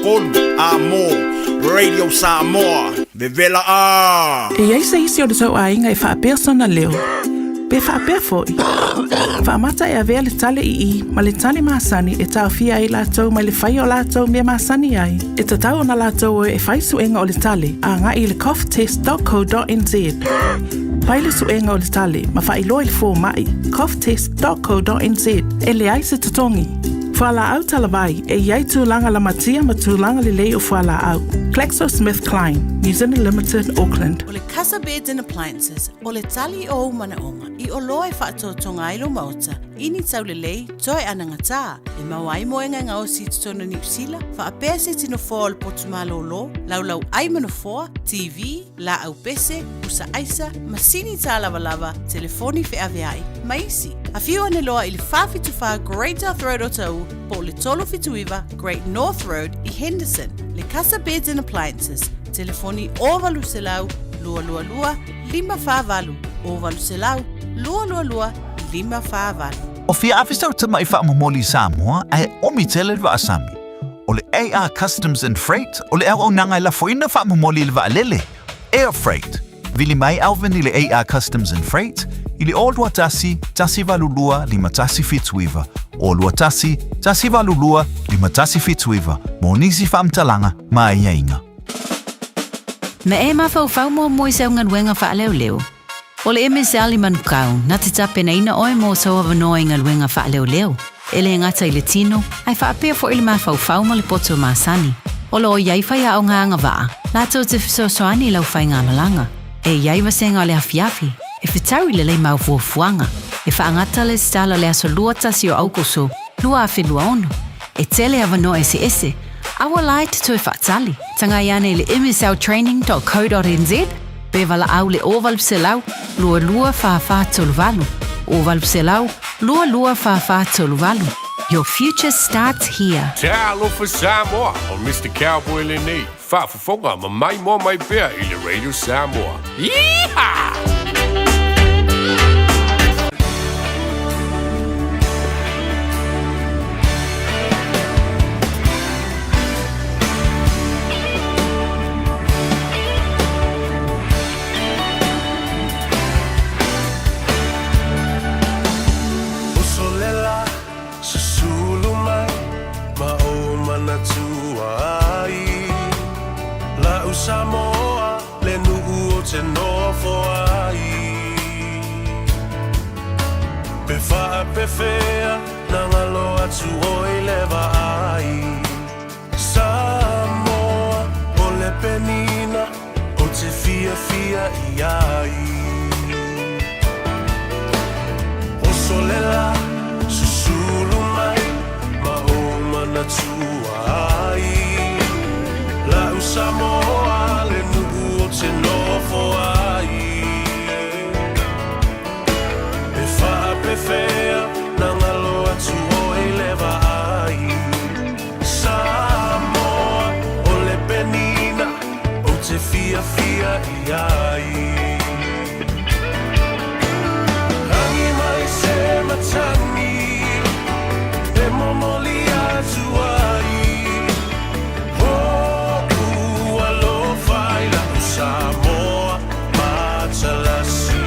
kolu Amo Radio Samoa Vevela E ai se isi o le tau ainga e wha persona leo. Pe wha pe foi. Wha mata e avea le tale i ma le tale maasani e tau fia i lātou mai le whai o lātou mea maasani ai. E ta tau na lātou e whai suenga o le tale a ngā i le coughtest.co.nz. Pai le suenga o le tale ma wha i loa i le fō mai coughtest.co.nz e le ai se tutongi. Whala au talawai e iai tūlanga la matia ma tūlanga le lei o whala au. GlaxoSmithKline, New Zealand Limited, Auckland. O le Casa Beds and Appliances, o le tali o manaonga, i o loa e whaatotonga ilo mauta, ini tau le lei, toi anangata, e mawai moenga ngā o si tutona ni usila, wha apea se tino fōa le potumalo lo, lau ai manofoa, TV, la au pese, usa aisa, masini tā lava, telefoni fe aveai, maisi. A whiu ane loa i le whawhituwha Great North Road o tau, po le tolo fituiva Great North Road i Henderson. Le Casa Beds and Appliances, telefoni ovalu selau, lua, 5 ovalu selau, lua, 5. O fia afistau tama i whaamomoli Samoa ai omi tele le Asami. O le AR Customs and Freight, o le au nanga i la foina whaamomoli le Vaalele. Air Freight, vili mai alvin i le AR Customs and Freight, i le olua tasi valulua lima tasi fituiva, olua tasi valulua lima tasi fituiva, mo nisi whaamtalanga mai iainga. Me e mawhau mo moise au ngaluenga whaaleo. O le MSL i manukau, na te tapena ina oe mo sawa vanoa i ngaluenga whaaleo. Ele ngata i le tino, ai whaapea fo ili mawhau ma le poto maasani. O lo o iai whai au ngā waa, lātou te fisosoani lau whai ngā malanga. E iai wasenga o le hafiafi. E whitauri le lei mau fuafuanga. E whaangata le stala le aso lua tasi o aukoso, lua a whenua ono. E tele avano ese. Awa lai te tue whaatali. Tanga iane le msltraining.co.nz. Bevala au le ovalpselau, lua whawha toluvalu. Ovalpselau, lua whawha toluvalu. Your future starts here. Te alofa Samoa o Mr. Cowboy Lenny. Whaafafonga ma mai mo mai pea i le Radio Samoa. Yeehaw! Samoa, le nuu o te nofo ai. Pe wha pe whea, nanga lo atu oi lewa ai. Samoa, o le penina, o te fia i ai. O solela, susulu mai, ma o mana tua ai. La u Samoa, le nuku o te nofo ai. E wha pe whea, nanga loa tu oi lewa ai. Samoa, o le penina, o te fia i ai. Hangi mai se matani, e momoli atu ai. Samoa, Matalasi.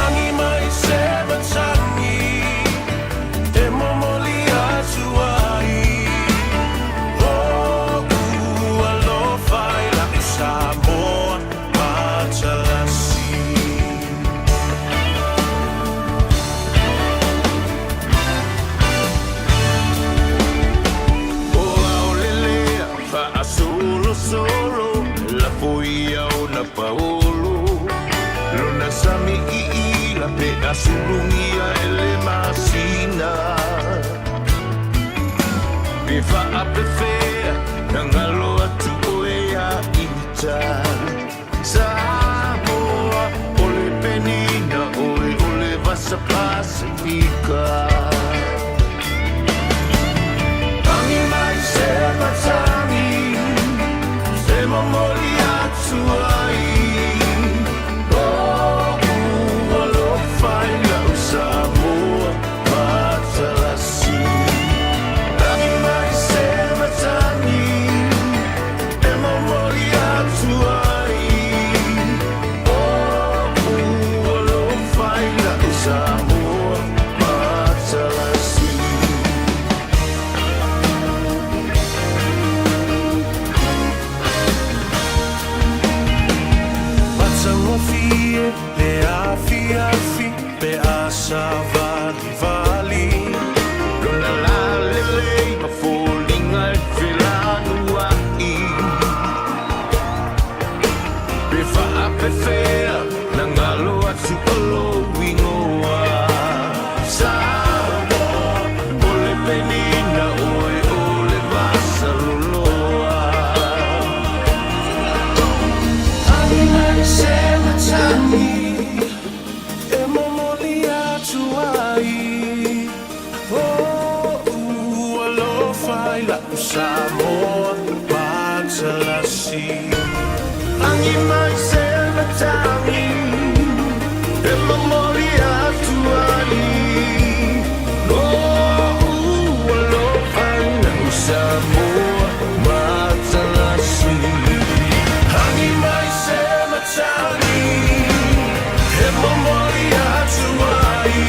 Angi mai se matani, e momoli atu ai. O alofa i la Samoa, Matalasi. O aolelea, fa solo. La poia o na paolo Lona sami i la pe asulungia ele masina Pe fa ape fea Nangalo atu oea ita Samoa ole penina ole vasa pasifika Tangi mai se matani Se momoli atu ai O alofa i lau Samoa Matalasi Tangi mai se matani matalasi Angi mai se matangi E mamori atuani No ualo aina Samoa matalasi Angi mai se matangi E mamori atuani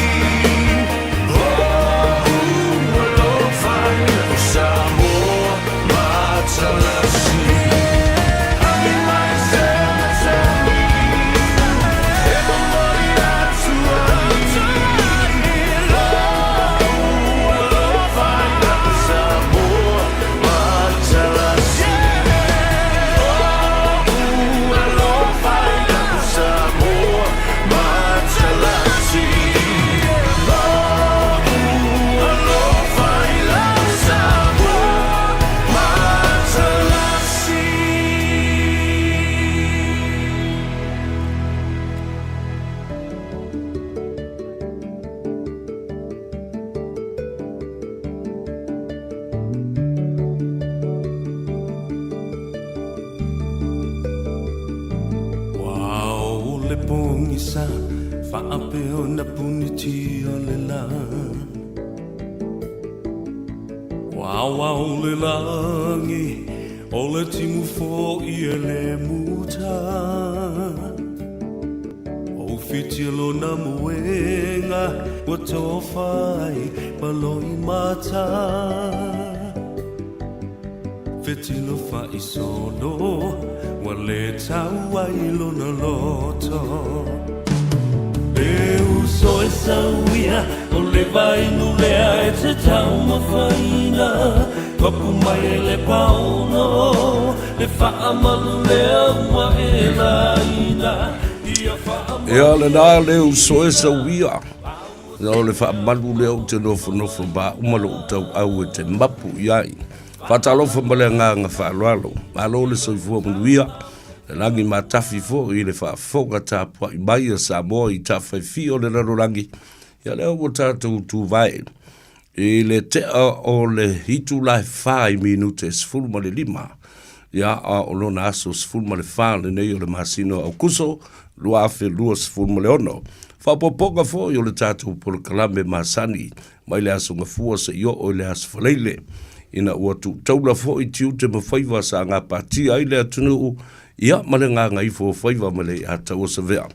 Fetilo fa isolo wale tawa ilona loto Eu so esa wia ole vai nulea e te tau mafaina Papu mai le pauno le fa amalulea ma e laina Ia le nā leo so esa wia Ia le fa amalulea o te nofo ba umalo utau au e te mapu iai Fatalofa male nganga whaalwalo. Malo le soifua manuia. Le rangi matafi fo i le whaafoga tāpua i mai a Samoa i tawhai fio le rarorangi. Ia leo mo tātou tū vai. I le tea o le hitu lai 5 minute sfulu ma le 5. Ia a o lona aso sfulu ma le 5 le nei o le masino au kuso. Lua afe lua sfulu ma le ono. Whapopoga fo i o le tātou polo kalame masani. Mai le aso ngafua se io o le aso whaleile. Ina ua tu taula fo i tiu te mawhaiva sa ngā pātia ai lea tunu ia male ngā Gagaifo Faiva male a tau sa vea.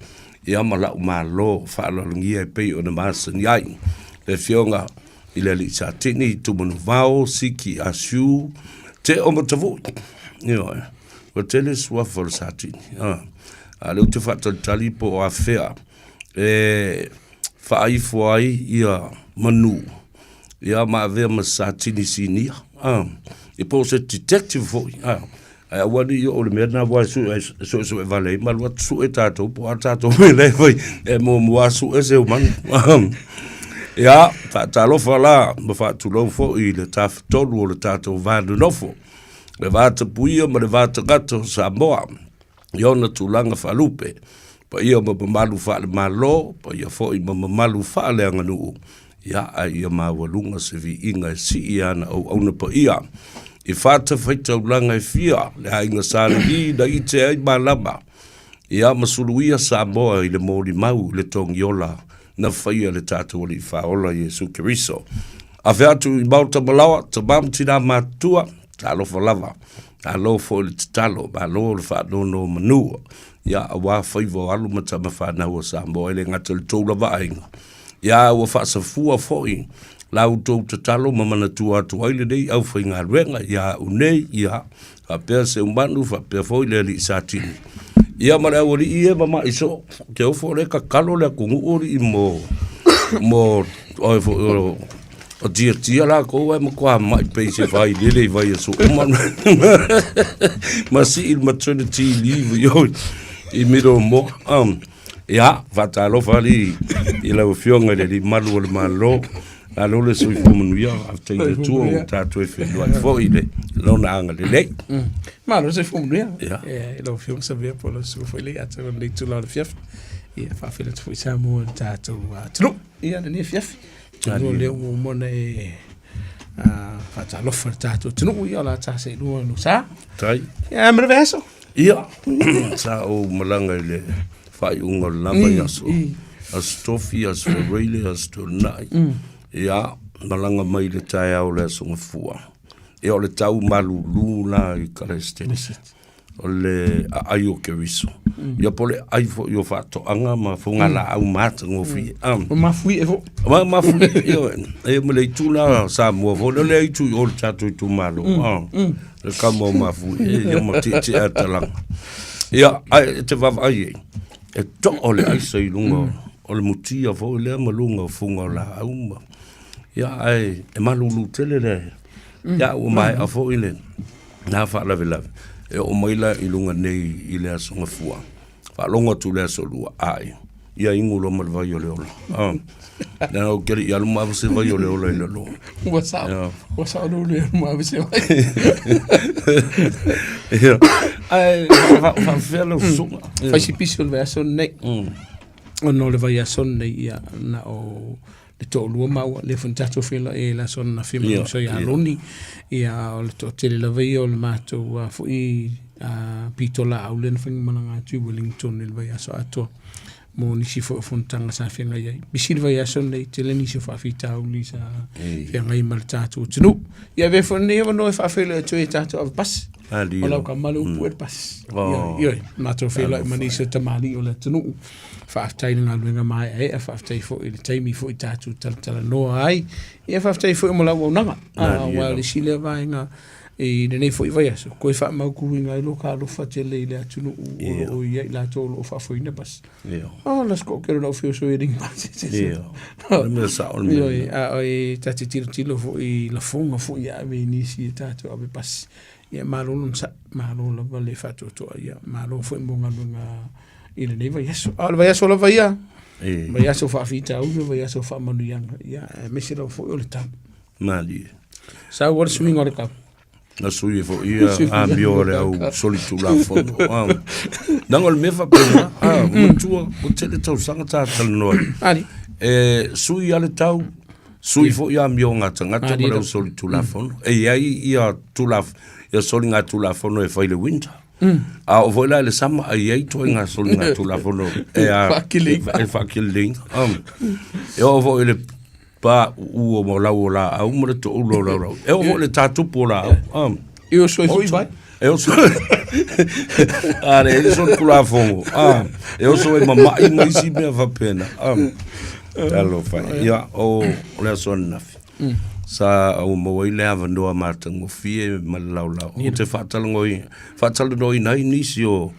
Ia malau mā lo whaalalungia e pei o na māsa ni ai. Le whionga i le li sa tini tu manu vao siki a siu te o matavu. Ia, wa tele sua for sa tini. A leu te whaatalitali po o a whea. E whaifo ai ia manu. Ia ma vea ma sa tini sinia. E po se detective foi. Ai wani yo le mena wa so e vale ma lo su e tato po tato me le foi e mo su e se man. Ya ta lo fala ma fa tu lo fo i le taf tolu le tato va de nofo. Le va te puia ma le va te gato Samoa. Yo na tu langa fa lupe. Pa ia ma malu fa le malo, pa ia fo i ma malu fa le nganu. Ya ai ia mawalunga se vi inga si ia na au na pa ia. I whata whaita ulanga e fia, le hainga sāri da i te ai malama. Ia masuluia Samoa i le mōri mau le tongiola na whaia le tātou li whaola Jesu Kiriso. A whiatu i mauta malawa, ta mamtina mātua, ta alofa lava. Ta lofo le talo, ma lo le whaanono manua. Ia a wā whaivo alu matama whanau o Samoa ele ngata le tōla vaenga. Ia ua whaasafua foi, lau tōu te talo mamana tua atu aile nei au whai ngā ruenga, ia unei, ia, whapea se umanu, whapea foi le li sātini. Ia mara ori ie mama iso, ke ofo reka kalo le kungu ori i mo, o tia la ko e mo kwa mai peise vai lele vai so umanu. Masi il maternity leave yo, i miro mo, ia, fatalo fali i lau fionga le malu o le malo, a lo le sui fumanuia, after i le tua o tātou e whenua i fo i le, lona anga le lei. Ma lo se fumanuia? Ia. I lau fionga sa vea po lo sui fo i le, ata o le tu lau le fiaf. Ia, whawhila tu fo i Samoa tātou tulu. Ia, na nia fiaf. Tulu leo mo mona e Whaatalofa tātou tunu ia la tā se lua no sa. Tai. Ia mre veso. Ia. Sa o malanga le whai unga lava yaso. As tofi, as whareile, as to nai. Ia, malanga mai le tai au le songa fua. E o le tau malu lula I karestene. O le aio ke riso. Ia pole aifo yo fato anga ma funga la au mata ngofi. Ma fui e vo. Ma fui e mo le tula Samoa vo le itu o le tatu tu malo. Le kamo ma fui e mo titi atalang. Ia ai te va ai. E to ole ai sei lunga. O le mutia vo le malunga funga la au ma. Ia ai e malulu tele le. Ia o mai a fo ile. Na fa la vela. E o maila I lunga nei I le asonga fua. Fa longa tu le asolua ai. Ia ingulo malvai o le ola. Na o kere ia luma avase vai o le ola I le lo. Wasa no le luma avase vai. Ai, fa felo sunga. Fa si piso le aso nei. O no le vai aso nei ia na o le to lua mau le fantato fila e la son na fima so ia loni ia o le to tele la vai o le mato fo I pitola au le fing mananga tu Wellington le vai aso ato mo ni si fo fontanga sa finga ia bisi le vai aso nei tele ni si fa fita au ni sa finga I mal tato tunu ia ve fo ne no fa fela to e tato of pas ola ka malu puer pas ia mato fela mani se tamali o le tunu whaaftai nga luenga mai e a whaaftai fo I le taimi fo I tātu tala noa ai e a whaaftai fo I mola wau nanga wa le sile vai nga e nei fo I vai aso koe wha mau kui nga I loka alofa tele I le atunu o ia I la tolo o whaafoina pas las ko kero nau fio so I ring pas a e tati tilo fo I la fonga fo I ave nisi e tātu ave pas ia malolo sa malolo lava le whatotoa ia malolo fo I monga lunga ile nei vai aso ala vai aso la vai ia vai aso fa fita u vai aso fa manu yang ia me se lo fo o le ta mali sa what swing o le ka na sui fo ia a biore au solitu la fo nangol me fa pena mutua o tele tau sanga ta tal no ali sui ale tau sui fo ia mio ngata ngata mo solitu la fo e ia tu la ia solinga tu la fo no e fa ile winter a o voila le sama ai ai to nga so nga tu la fono e a fakiling e o vo le pa u o mo la a u mo to lo la e o vo le tatu pola eu sou foi vai eu sou are so kula fongo eu sou e mama I mai si me va pena allo fa ya o le son na sa o mo I le ava no marta ngo fie malaula o te fatal no I nai nisi o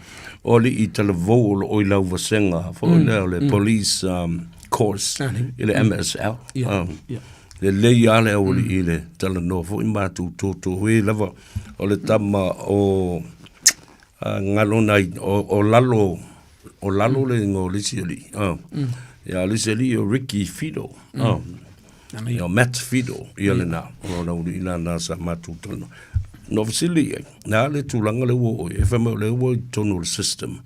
li I televo o I lau vasenga fo le police course ile MSL le le ale o ile tele no fo I matu to we lava o le tama o ngalona o lalo le ngo lisili ya lisili o Ricky Fido Yo Matt Fido na ila na sa matutono no vasili na le tulanga le wo e fa mo le wo tunnel system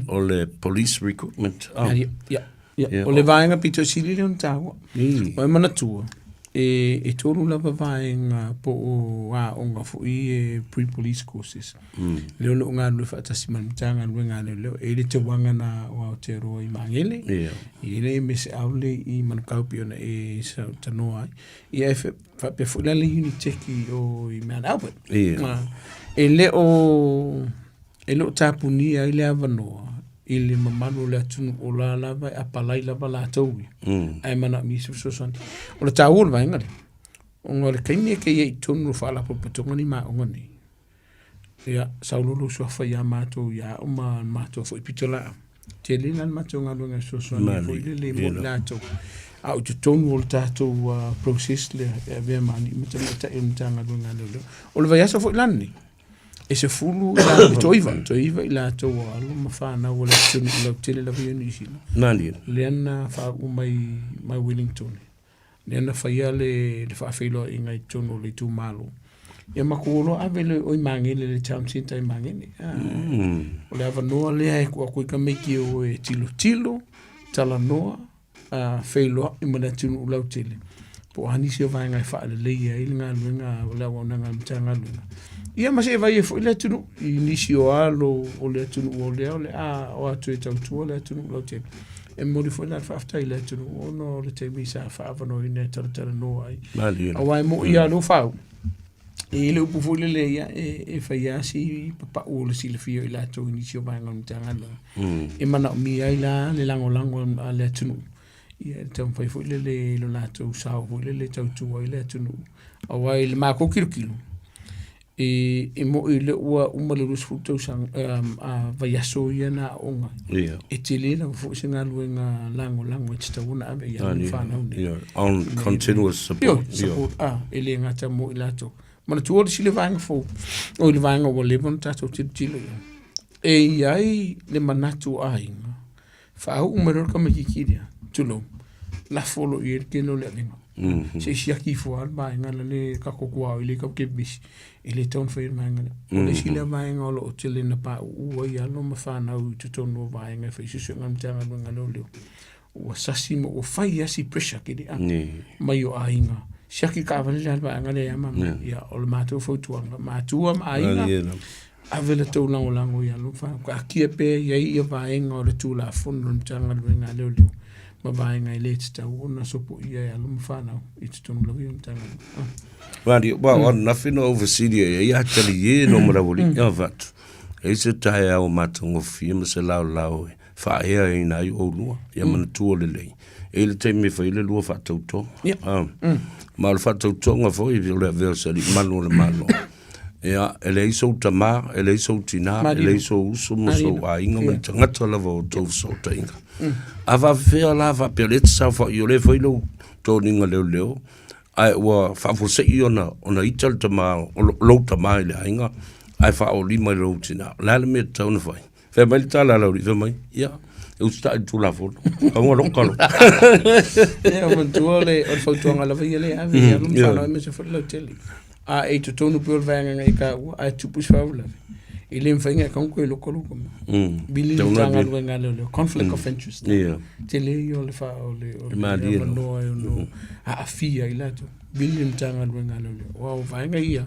o le police recruitment o le vainga pito sili le tawa o mana tu e tolu la vainga po onga fu I pre-police courses le lo nga lu fa tasiman tanga nga le e le te wanga na wa te ro I mangele I le mes aule I man kaupio na e sa tanoa I fa pe fu la le uniteki o I man albert e le o tapuni ai le avanoa I le mamanu le atunu o la lava a palai lava la taui ai mana mi so santi o le taul vai ngale o ngale kaimi ke ye tunu fa la popotonga ni ma ngani ya saululu so fa ya mato ya o mato fo pitola te le lan mato ngalunga so santi fo le mo lato au te tonu o tato process le ave mani meta intanga ngalo o le vai so fo lani e se fulu la toiva ila to alu mafana wala tunu la tele la vieni sila nani lena fa mai Wellington lena fa yale le fa filo inga tunu le tu malo e makulo avele o mangele le chamsinta mangene o le ava no le ai ko ka meki o tilo tala noa filo imana tunu la tele po hanisi o vai ngai fa le ia i nga luenga la wona nga mtanga luenga ia ma se vai fo le tunu inisi o alo o le tunu o le o atu e tau le tunu lo te e mori fo la fafta le tunu o no le te misa fa no ine tara no ai a wai mo ia lo fa e le upu fo le ia e fa ia si papa o le silfio i la to inisi o vai nga mtanga e mana mi ai la le lango le tunu ia tam fai fo le lo la to sa fo le tau tu ai le tunu a wai le ma ko kilo e mo i le ua le rusu tau sang a vaiaso ia na onga e te le na fo singa luenga lango e te tauna ame ia ni whanau ni on continuous support e le ngata mo i lato mana tu ori si le vanga fo o le vanga o le bon tato tilo e iai le manatu ainga fa au umaror ka makikiria tulo la folo i ke no le venga se siaki fo alba ngala le ka kokua ile ka ke bis ile ton fer manga o le sile mai ngolo o tele na pa u ia no ma fa na u to no vai nga fe se ngam tanga ngalo le o sasimo o fai asi pressure ke dia mai o ainga siaki ka vale alba ngale ya mama ya o le mato fo tuanga matua ainga avela to lango ya lo fa ka kiepe ya ia vai nga o le tu la fondo tanga ngalo le ma vai ngai le te tau na sopo ia ya lo mfana i te tonu lawi mtanga Wadi on nothing over Syria ya tali ye no mara woli ya vat e se tai au matungo fima se lau fa ia ina i o lua ya mana tu le e le te me fa ile lua fa toto ma le fa toto nga fo i le versa di manu le mano ya ele iso tama ele iso tina ele iso uso mo so a inga me tanga tala vo to so tainga ava fea lava peletsa fa yo le foi to ninga leo ai wa fa fo se ona ital tama lo tama ile inga ai fa o lima lo tina la le me tona foi fe mai tala lo fe mai ya eu sta tu la foto ngo lo kalo ya mo tuole o foto nga la vele ave ya lo fa no me se fo lo tele a e to tonu por vanga ngai ka a tu pus faula ele mfanya kan ko lo kolo ko bili tanga lo ngalo conflict of interest tele yo le fa o le no a fia ilato bili tanga lo ngalo wa vanga ia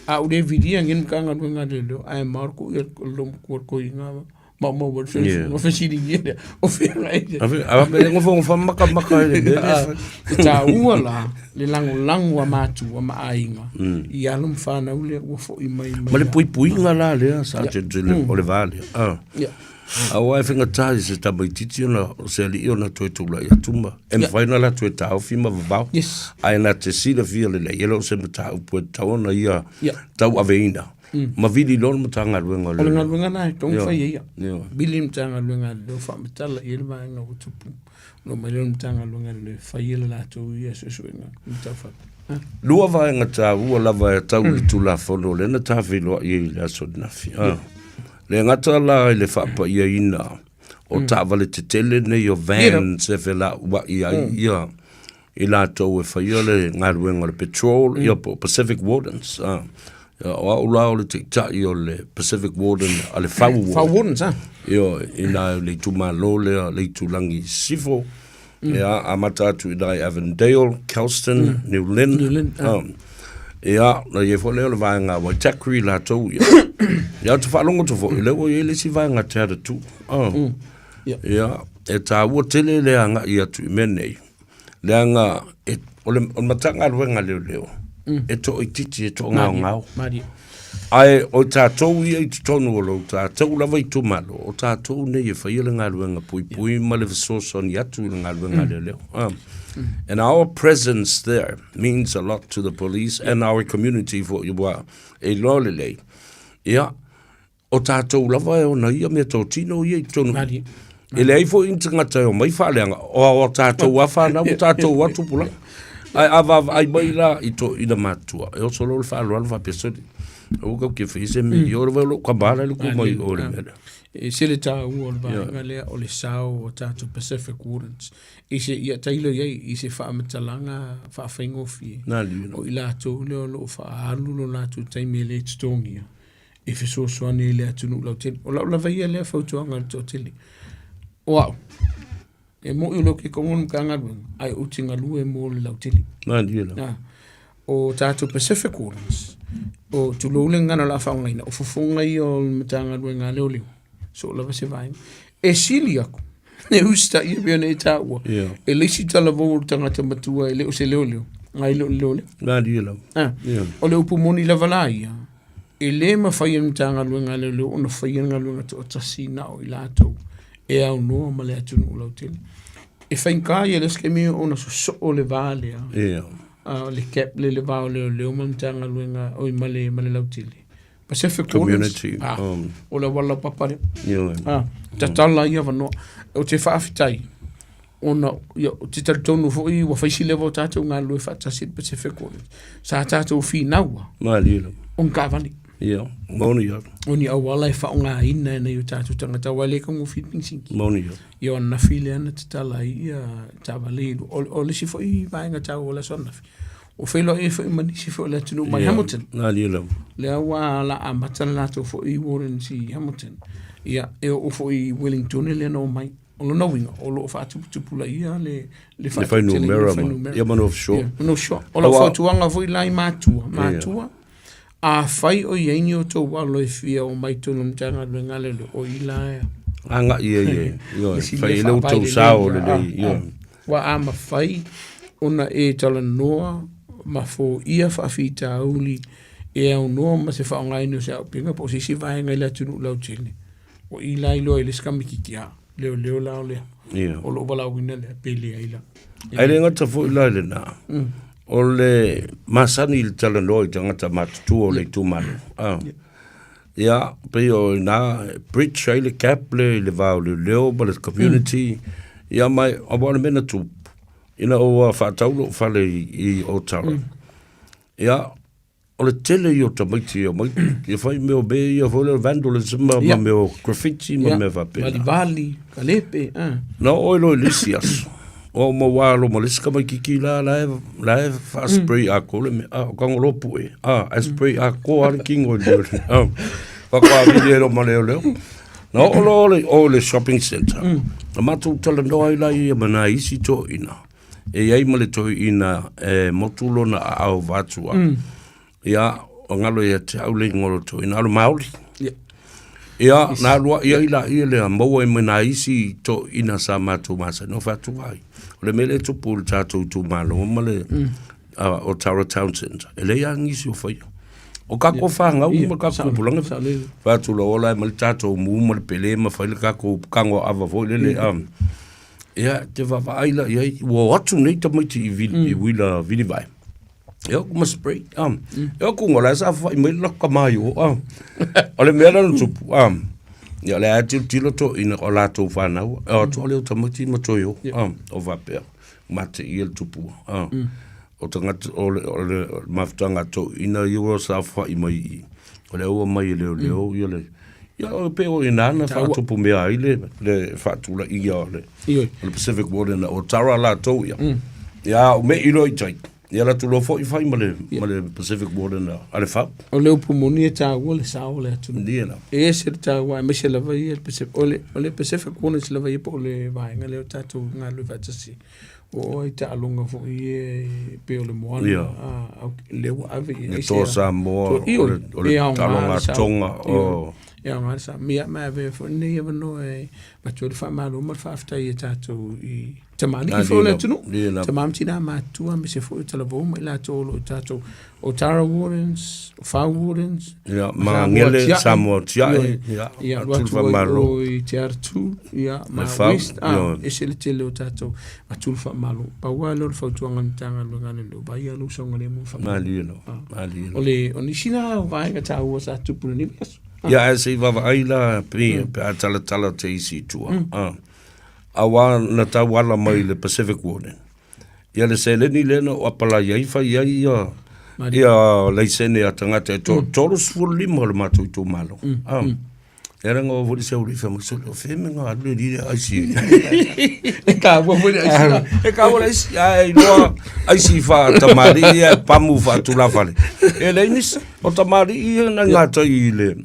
a u de vidia ngin kanga lo ngalo ai marco lo ko inga ma bo so no fa sidi dia o fe right a be ngo fa maka le ta uala le lango matu ma ainga ia lo mfana ule o fo i mai ma le pui ngala le sa te o le vale a wa finga tai se ta bai titi ona se li ona to la ya tumba e final la to ta o fima va ai na te si le via le yelo se ta o pu ta ona ia ta aveina ma vidi lor mtanga luenga le luenga na tong fa ia bili mtanga luenga do fa mtala ilma nga utupu no mai mtanga luenga le fa ia la to ia se suenga mtafa lua va nga ta u la va ta u tu la fono le na ta vilo ia la so na fi le nga ta la le fa pa ia ina o ta vale te tele ne yo van se vela wa ia ila to fa ia le nga luenga le petrol ia Pacific Wardens o ula o le tika i o le Pacific Warden a le Wardens io ina le tumalo le tulangi sifo a matatu i dai Avondale, Kelston, New Lynn na ye fo le vanga wa takri la to ya to fa longo to fo le o ye le si vanga ta tu e ta wo tele le anga ia tu mene le anga o matanga ruenga leo e to ititi e to ngau ai o tātou ia i tonu o lo tātou lava i tumalo o tātou ne e whaia le ngā ruenga pui ma le visosoni atu le ngā ruenga leo and our presence there means a lot to the police and our community for you e lolele ia o tātou lava e ona ia me tō tino ia i tonu e le aifo intangata o mai whaleanga o tātou wawhana o tātou watupula ai mai la i to ina matua e o solo le falo alfa pesodi o ka ke fise me yo lo ka bala le ko mai o le e se le ta u o va le o le sao o ta to Pacific Wardens e se ia tailo ia i se fa matalanga fa faingo fi o ila to le lo fa alu lo na to taimi le stongia e fe so so ne le atu no lo ten o la va ia le fa to anga to tele wow E mo i lo ke kongon ka ngaluenga. Ai uti ngalue mo le lautili. O tātou Pacific Islands. O tulole ngana la whaungaina. O fufunga i o matanga luenga leo leo. So lava se vai. E sili aku. E usta i bia ne ta ua. E lesi tala vo tangata matua e leo se leo leo. Ngai leo leo leo. Nga di leo. O leo pumoni lava la ia. E le ma whaia matanga luenga leo leo. Ona whaia nga luenga to atasi na o i lato. E au noa ma le atunu o lautele. E whainkai e leske mea ona so o le vale. Le cap le vao leo ma matanga luenga o i male lautele. Pacific Community. O la wala papare. Tatala ia wanoa. O te whaafitai. Ona, te taritonu fwoi wa whaisi lewa o tātou ngā lue whaatasi Pacific Islands. Sa tātou whi naua. Lilo. On ka wani. Mauni ia. Oni au wala e whao ngā ina na i o tātou tangata wale ka ngu whipingsinki. Mauni ia. Ia ona while ana te tala ia tā wale. O lesi fwoi vaenga tāu o la sonafi. O whailo e whai manisi whai le tunu mai Hamilton. Lilo. Le awa la a matana lato whai Warren si Hamilton. Ia e o whai Wellington le no mai. O lo nawinga, o lo whaatuputupula ia le whai numera ma. Ia mano offshore. Mano offshore. O lo whaatuanga voi lai mātua. Mātua. A whai o ieni o tō walo e whia o mai tonu mtanga le ngalele o ilaia. Anga ia. Whai leo tau sao le lei. Wa a ma whai ona e tala noa ma fo ia whaafita auli e au noa ma se whaongaino se au pinga po si vai ngai la tunu lau tele. O ilai loa ele skamiki kia. Leo lao lea. O lo wala wina lea pele aila. Ai le ngata fo ilai le na. O le masani il tala noa i tangata matutu o le tumano. Ia, pe o na bridge ai le cap le vau leo ba le community. Ia mai, o wana mena tupu. Ina o whaataulo whale i o tara. Ia, o le tele i o tamaiti i o maiti. Ia whai meo be i o whole vandalism ma meo graffiti ma meo whapena. Malivali, kalepe. Na oilo i lisi aso. O ma walo ma lisi kamai kiki la e wha spray a ko le me. O kango lopu e. A spray a ko ari kingo i leo. Whakwa video ma leo. Na o le shopping center. Na matu tala noa i lai mana isi to ina. E iai male toi ina motulo na au vatua. Ia, o ngalo ia te au le ngolo toi ina alo maoli. Ia, na alua ia ila ia le maua e mana isi to ina sa matu masa. No vatua ai. O le mele tupu le tātou tu malo. O male o Tara Town Center. E le ia ngisi o whai. O kako whanga uma kako pulanga. Vātula ola e male tātou muuma le pele ma whaile kako kango ava foi lele ia te vava aila ia wo atu nei ta mai i wila vini vai ia kuma spray ia ku ngola sa fa i mai loka mai o ole mera no tupu ia le atu tilo to ina o lato fana o to le ta mai ma to yo o va per mate il tupu o tanga o le maftanga to ina yo sa fa i mai ole o mai leo ia le ia o pe o inana fa tupu me ai le fatula ia le Pacific Islands o Tara la to ia o me ilo i tai ia la tu lo fo i fai male Pacific Islands ale fa o le pumoni ta o le sa o le tu dia e se ta wa me se la vai el Pacific o le Pacific Islands la vai po le vai ngale o tatu ngalu vatasi o i ta longa fo i pe o le moana le wa ave e to Samoa o le talonga tonga o ia ngasa mia ma ve fo ni eva no e ma tu fa ma lo ma fa afta i tatu i tamani i fo le tunu tamam tina ma tu me se fo tala vo ma la to lo tatu o Tara Wardens o Fa Wardens ia ma ngele Samoa tia ia tu fa ma lo i tu ia ma west e se le tele o tatu ma tu fa ma lo pa wa lo fa tu ngantanga lo ngane lo ba ia lo so ngale mo fa ma lilo ole oni sina va nga ta o sa tu pu ni ia e se vava aila pe a tala te isi tua. Awa na tau ala mai le Pacific Islands. Ia le se leni lena o apala iai fai iai ia leisene a tangata e toro sfuru lima le matu i tō malo. Era ngā wori se uri wha maksole o wheme ngā alu rire aisi. E ka wori aisi. E ka wori aisi. Ai loa aisi wha tamari ia pamu wha tulawhale. E leinis o tamari ia na ngata i le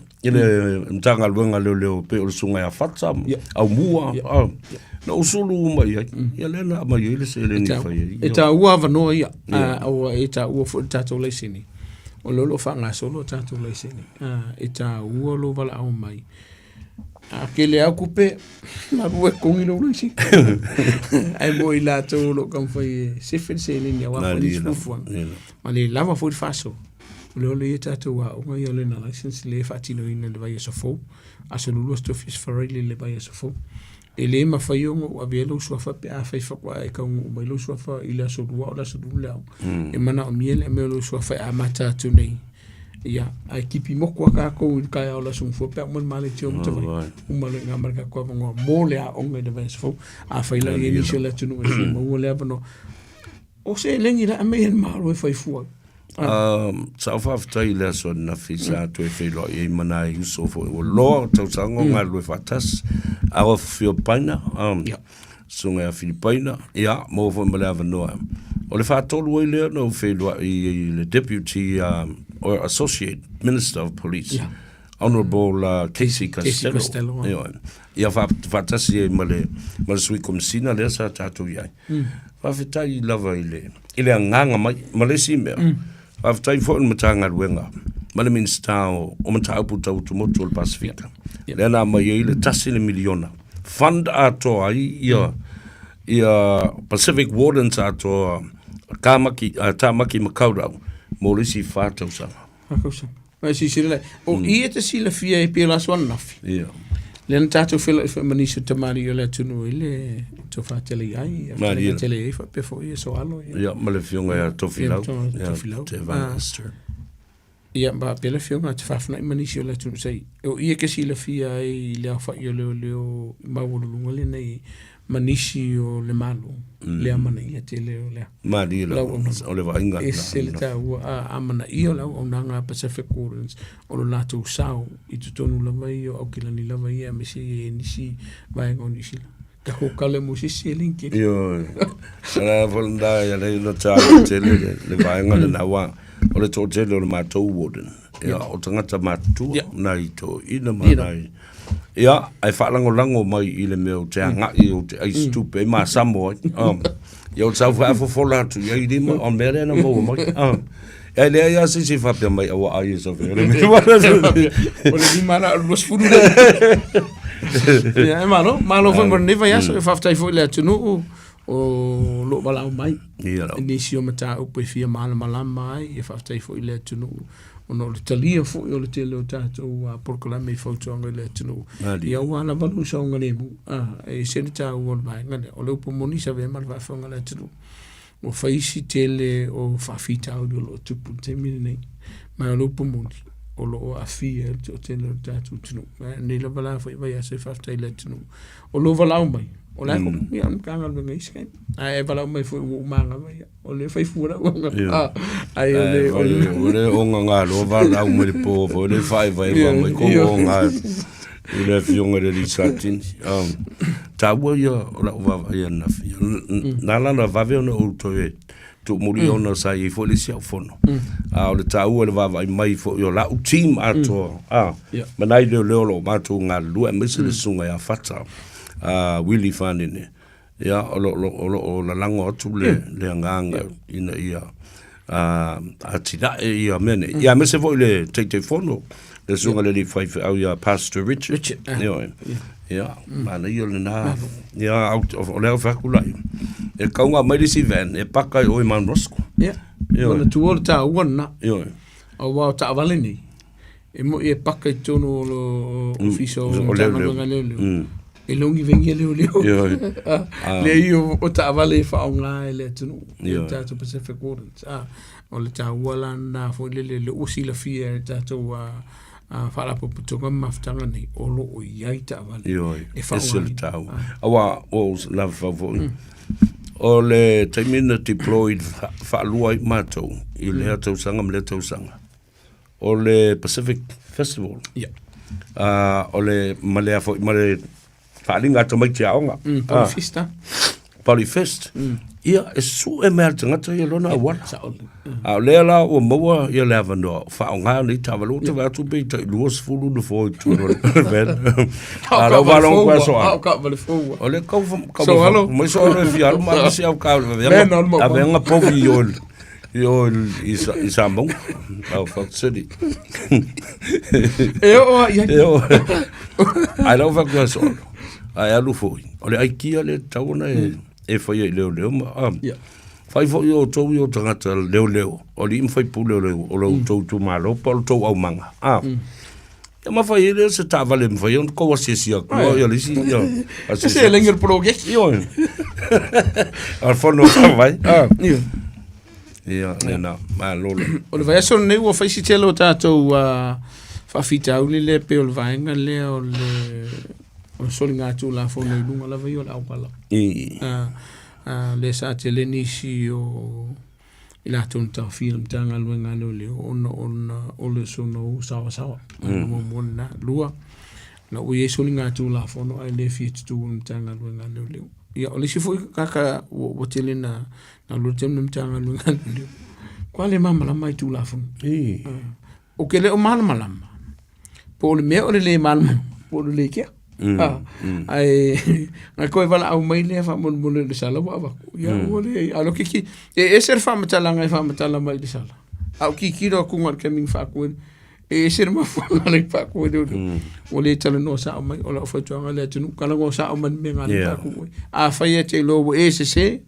mtanga luenga leo pe o sunga ya fatsa au mua na usulu mai ai ia lena mai ile se le ni fai e ta ua vanoa ia o e ta ua fu tatou le sini o lolo fa nga solo tatou le sini e ta ua lo vala au mai a ke le akupe ma bue kongi lo si ai mo ila to lo kan fai se fe se ni wa fo ni fu ma le lava fo faso lo le tatou wa o ia le na license le fatino ina le vai so fo a solo sto fis farili le vai so fo ele ma faiongo a velo suafa pe a fai fa kwa e ka un mai lo suafa ila so dua o la so dula e mana o miele me lo suafa a mata tu nei ia a ekipi mo kwa ka ko ka o la so fo pe mo male tio mo tavai un male nga marka kwa ngo mole a onga de vens fo a fai la ye ni so la tu no mo le abano o se lengi la me en malo e fai fu South Africa ile so na fisa to e lo e mana i so fo lo to sango nga lo fatas a fio paina so nga Filipina ia mo fo malava no o le fa tolu ile no fe lo i le deputy or associate minister of police honorable Casey Costello ia fa fatas e male sui komsina le sa tatu ia fa fita i lava ile nganga malesi me after I fought in Matanga Wenga, Malamin Town, Omatapu to Motul Pacifica. Then I'm a yele Tassili Miliona. Fund ato ia Pacific Wardens ato Kamaki, Tamaki Makauda, Morisi Fatosa. Mas si sila o ia te sila fia e pela swan nafi. Len tato fila manisha tamari yo le tunu ile to fatele ai ya tele fa pe fo ia so alo ya male fionga ya to filau te master ia ba pela fionga te fafna manisha le tunu sei o ia ke sila fia ai le fa yo le ma wulu le nei manishi o le malu le amana ia te le le mali o le vainga e se le ta amana ia la o nanga Pacific Wardens o lo latu sao i tu tonu la mai o kilani la mai a mesi ni si vai on ni sila ka ko kale mo si linki yo ana volunda ya le no ta te le vainga le nawa o le to te le matou warden ia o tangata matu na i to ina mai ia ai fa lango mai i le meu te anga i o te ai stupe ma Samoa ia sa fa fo la tu ia i dimo on mere na mo mai e le ia si fa pe mai o ai so fe le mi o le di mara los fudu ia malo fo mo neva ia so fa tai fo le tunu o lo bala mai ni si o mata o pe fia mala mai e fa tai fo le tunu no le talia fo yo le tele o tato por kola me foto ngo le tunu ia wana valu so ngo le mu e senita o mai ngale o le po monisa ve mal va fo ngo le tunu o faisi tele o fa fita o lo tupu te mine ma lo po moni o lo afia o tele o tato tunu ne le vala fo vai a se fa tai le tunu o lo vala mai o la ko ia kanga lo ngai skai ai vala mai fo o manga mai o le fai fura ai o le onga lo vala o me po fo le Faiva e mai ko onga ile fionga de satin ta wo yo la va ia na fi na la va ve no to e to muri ona sai fo le sia fono o le ta wo le va mai fo yo la team ato manai le lo ma to nga lu e me se sunga ya fata Willy Fanine ya o la lango atu le nganga ina ia atida ia mene ia me se vo le te fono le sunga le Faiva au ya Pastor Richard ya mana ia le na ya out of le fakulai e kaunga mai si van e paka o man rosco ya ona tu ta ona o wa ta valeni e mo e paka tono lo ufficio o e longi vengi leo le io o ta vale fa onga le tunu ta to Pacific Wardens o le ta wala na fo le usi la fia ta to fa la puto ma maftanga ni o lo o ia ta vale e fa ta awa o la favor o le termina deployed fa luai mato i le to sanga le to sanga o le Pacific Festival o le malea fo male falinga to mai tia onga Polifesta Polyfest ia e su e mea tangata ia lona awara. A lea la o maua ia le avanoa. Whaonga ni tawalo te watu pe ta ilua sifuru na fo i tūro. A lau walong kwa soa. O le kau mai soa le fiaru ma si au kau. A venga povi yo i Samoa. Au Fox City. Ai lau fa kwa soa. Ai alu foi. O le aikia le tauna e fai e leo ma. Fai fo yo tau yo tangata leo. O li fai pu leo o lo tau malo pol tau au manga. Ya ma fai ele se tava le fai on ko se sia ko yo le si yo. Se lenger proget yo. Al fondo vai. Ya, na, ma lolo. O le vai so ne wo fai si telo tato fa fita le pe o vai nga le o le o solinga tu la fo le lunga la vai o la wala. Le sa te le nisi o ila tonta film tanga luenga le o le sono sawa mo na lua na o ye solinga tu la fo no ai le fit tu tanga luenga le ya o le si fo kaka o tele na lo tem tanga luenga le quale mama la mai tu la fo o ke le o malama po le me o le malama po le ke ai ko vala au mai le fa mon le sala wa ya ole alo kiki e ser fa matala ngai fa matala mai le sala au kiki do ku ngar coming fa ku e ser ma fa le fa ku do ole tala no sa mai ola fa tu ngale tu kala go sa man me ngal fa ku a fa ye te lo e se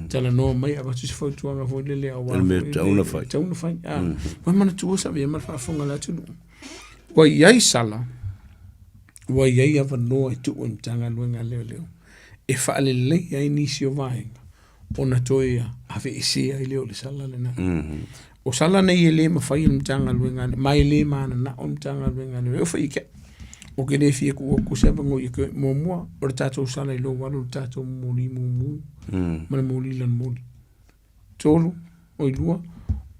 tala no mai aba tu fa tu ngale fo le awa me tauna fa ma mana tu sa be ma fa fo ngala tu wa yai sala wa yai ava no tu un tanga luenga leo e fa le ai nisi o vai ona toia ave isi ai leo le sala le na o sala nei ele ma fai un tanga luenga mai le mana na un tanga luenga leo fa ike o ke le fie ku se bango i ke mo o tato sala lo walu tato moli mu ma moli lan moli tolu o ilua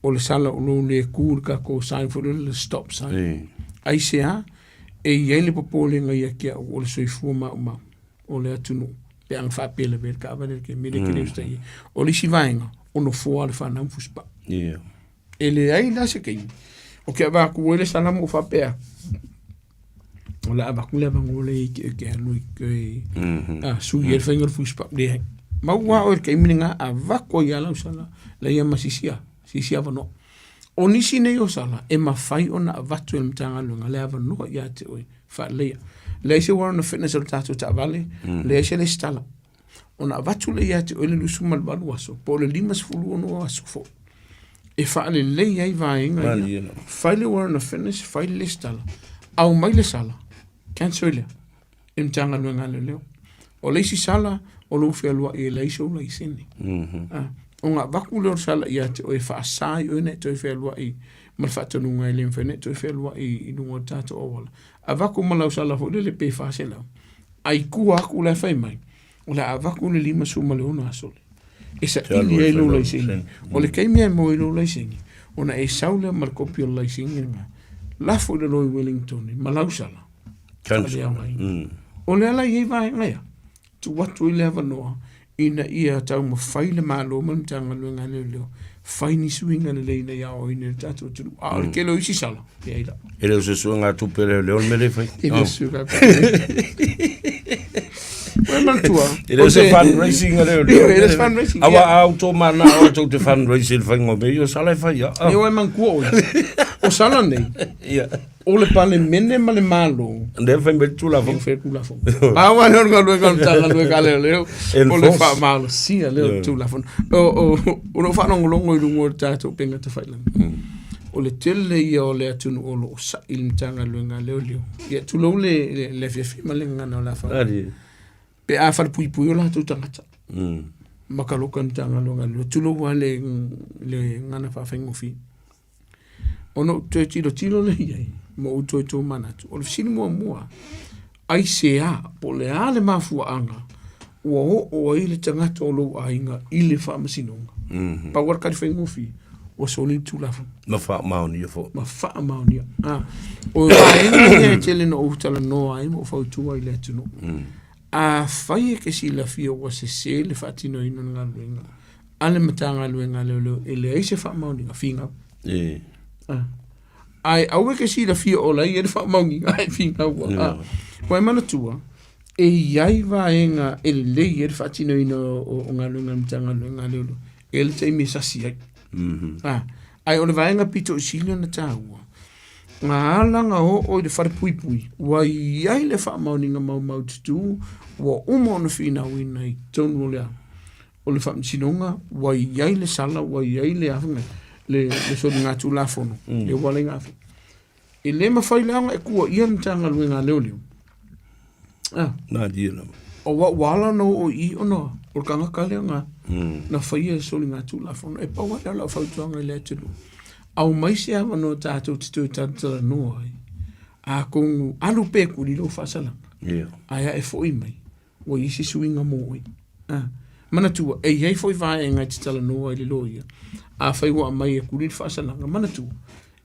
o le sala o lo le kur ka ko sign for le stop sign ai se e yele popole nga yakia o le soifua ma o le atunu pe ang fa pele be ka ba le ke mire ke stai o le sivainga o no fo al fa na fuspa ele ai na se ke o ke ba ku le sala mo fa pe o la ba ku le ba ngole ke lu ke su yer fa ngor fuspa de ma wa o ke minga a va ko ya la sala le ya masisia va no o nisi nei o sala e mawhai o na avatu e mtanga lunga le ava noa ia te oi wha lea. Le se wara na fitness o tātou ta vale, le se le stala. O na avatu le ia te oi le lusu malwalu aso, po le limas fulu ono aso fo. E wha le lei ai vaenga ia, whai le wara na fitness, whai le stala. Au mai le sala, cancel lea, e mtanga lunga le leo. O le si sala, o lo fia lua e le iso la isini. O ngā waku leo sala ia te oe whaasai oe ne toi whea lua i malwhatanu ngai le mwhene toi whea lua i nunga tātou awala. A waku malau sala ho le pe whaase lau. Ai kua aku le whai mai. O le a waku le lima suma le ona asole. E sa ili e lo laisingi. O le keimia e mo e lo laisingi. O na e saule malkopi o laisingi nga. Lafo le loi Wellington malau sala. O le ala i vai ngai. Tu watu i le avanoa. Ina ia tau ma whaile malo man tanga luenga leo whai ni suinga le leina ia o ina tatu tunu a ke lo isi sala e aira e leo se suanga tu pere leo me le whai e leo suga Wai mantua e leo se fundraising leo e leo fundraising awa auto mana o tau te fundraising whai ngobe yo sala whai ya e wai mankua o sala nei o le pale mene ma le malo nde whai me tula fo awa neo nga luenga tanga luenga leo o le wha malo sia leo tula fo o no whanongo longo i rungo tātou penga te whailang o le tele ia o le atunu o lo sa ilimtanga luenga leo ia tulo le fiafima le ngana o la wha pe a whare pui pui o la tu tangata makaloka ntanga luenga leo tulo wa le ngana whawhengo fi ono tilo le iai mo uto to manatu o le sini mua ai se a po le ale mafua anga o ile tangata o lo ainga ile fa masinonga pa war ka fengo fi o soli tu la ma fa mauni fo ma fa mauni o ai e tele no utala no ai mo fa tu ai le tu no a fai ke si la fia wa se le fatino ino nga luenga ale matanga luenga leo ele ai se fa mauni nga finga ai au ke si la fia ola i fa mauni nga finga wa wa mana tua e iai va enga ele i fatino ino o nga luenga matanga luenga leo ele te mi sasi ai ai ona va enga pito silio na taua nga alanga o de far pui wa iai le fa mauni nga mau tu wa uma ona fina wina i tonu lea o le whamsinonga wa iai le sala wa iai le afunga le so ngā tū la fono le wale ngā fono e le mawhai leanga e kua ia mtanga luenga leo nā dira o wa wala no o i ono o kanga ka leanga na whaia so ngā tū la fono e paua lea la whautuanga le tulu au maisi ama no tātou titu tātara noa a kongu alu peku li lo whasalanga aia e fo i mai wa isi suinga moi mana tua e hei foi vai ngai tala noa i loia a fai wa mai e kuri fasalanga mana tua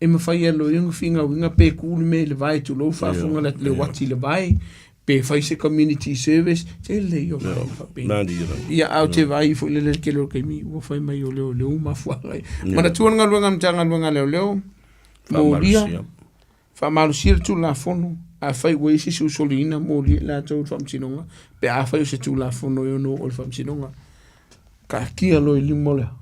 e ma fai lo yung finga winga pe kuli me le vai tu lo fa funga le wati le vai pe fai se community service te le yo ia au te vai fo le ke lo ke mi wo fai mai o le uma fua mana tua nga luenga mtanga luenga leo mo dia fa malusia tu la fono a fai we si su solina mo li la tau famsinonga pe a fai se tu la fono yo no o famsinonga ka kia lo li mola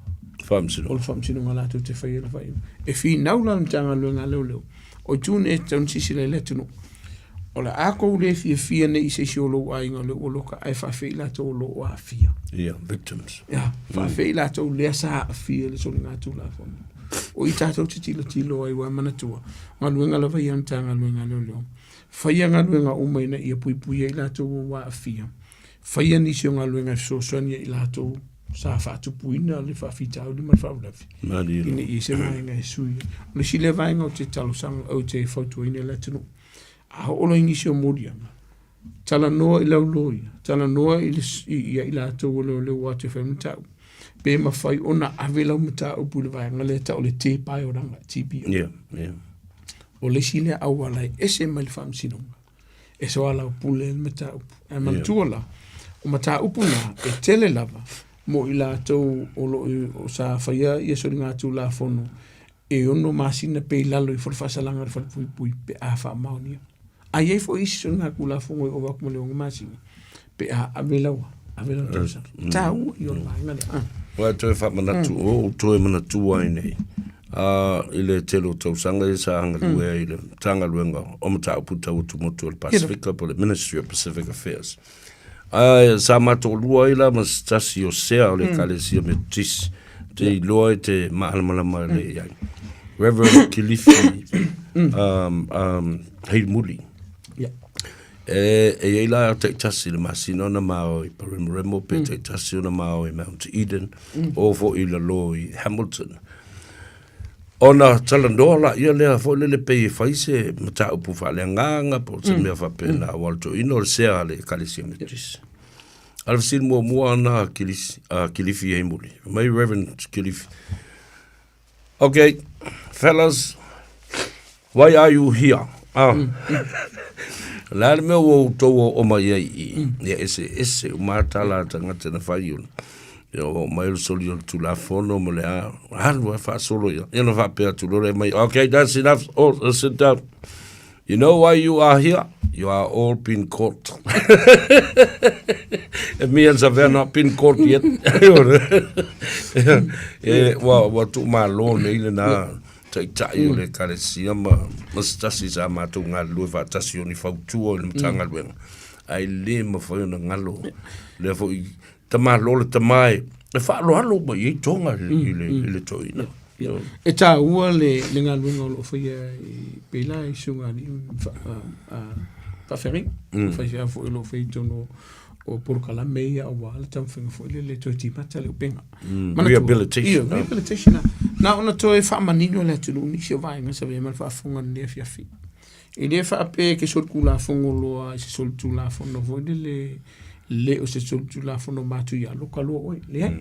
famsinonga la tu te fai la fai e fi naula mtanga luenga leo o june e tau sisi le letuno o la ako le fi ne i se siolo ai nga le o ka ai fa fai la tau lo a fia victims fa fai la tau le sa fia le solinga tu la fono o i tātou te tilo ai wa mana tua ngā luenga la vai antanga luenga leo whaia ngā luenga umaina i a pui ai lātou wa a fia whaia nisi o ngā luenga sosoania i lātou sa whātu puina le whawhitau li man whaulafi ina i se maenga e sui o le si le vaenga o te talosanga o te whautuina le tino a olo ingisi o morianga tala noa i lauloia tala noa i lātou o leo wate whaimutau pe ma fai ona avela mata o pule vai ngale ta o le te pai o ranga tipi o le sile au ala ese mal fam sinonga e so ala pule mata e man tuola o mata upuna e tele lava mo ila to o sa faia ia so nga tu la fono e ono masina pe lalo i for fasalanga for pui pe a fa mauni ai fo iso nga kula fongo o ba mo le masina pe a avela tosa tau yo ngale wa to fa manatu o to manatu ai nei ile telo to sanga isa hanga lue ile tanga luenga o mata puta o tu motu el Pacifica por the Ministry of Pacific Affairs sa mato lua ila mastasi o sea le kalesia metis te loe te maalmalama le yang Reverend Kilifi hei muli e ila te tasi le masino na mao i Parimoremo pe te tasi na mao i Mount Eden o fo ila lo i Hamilton ona talandola ia le fo le pe faise mata upu fa le nganga po se me fa pena walto ino se ale kalisi metis alfsil mo na Kilifi e muli my Reverend Kilifi. Okay fellas, why are you here? La me wo to o mai ai ya ese o matala tanga tena faiun yo mai solo tu la fono mo le a fa solo yo no va per tu lo mai. Okay, that's enough. Oh, sit down. You know why you are here? You are all been caught. It means have not been caught yet. Wa tu malo nei na tai o le kalesia mastasi sa matu ngalo fa tasio ni fautu o le mtanga luenga ai le mo foi na ngalo le foi tama lo le tamai le fa lo alo mo i tonga le toina e ta ua le ngalo lo foi pela i sunga ni fa feri fa ja foi lo foi tono o por kala meia o wala tam finga foi le toti mata le penga rehabilitation na ona to e fa manino le tulu ni se vai nga se ve mal fa funga ne fi e le fa pe ke sol kula fungo lo se sol tu la fono vo de le o se sol tu la fono matu ya lo kalo o le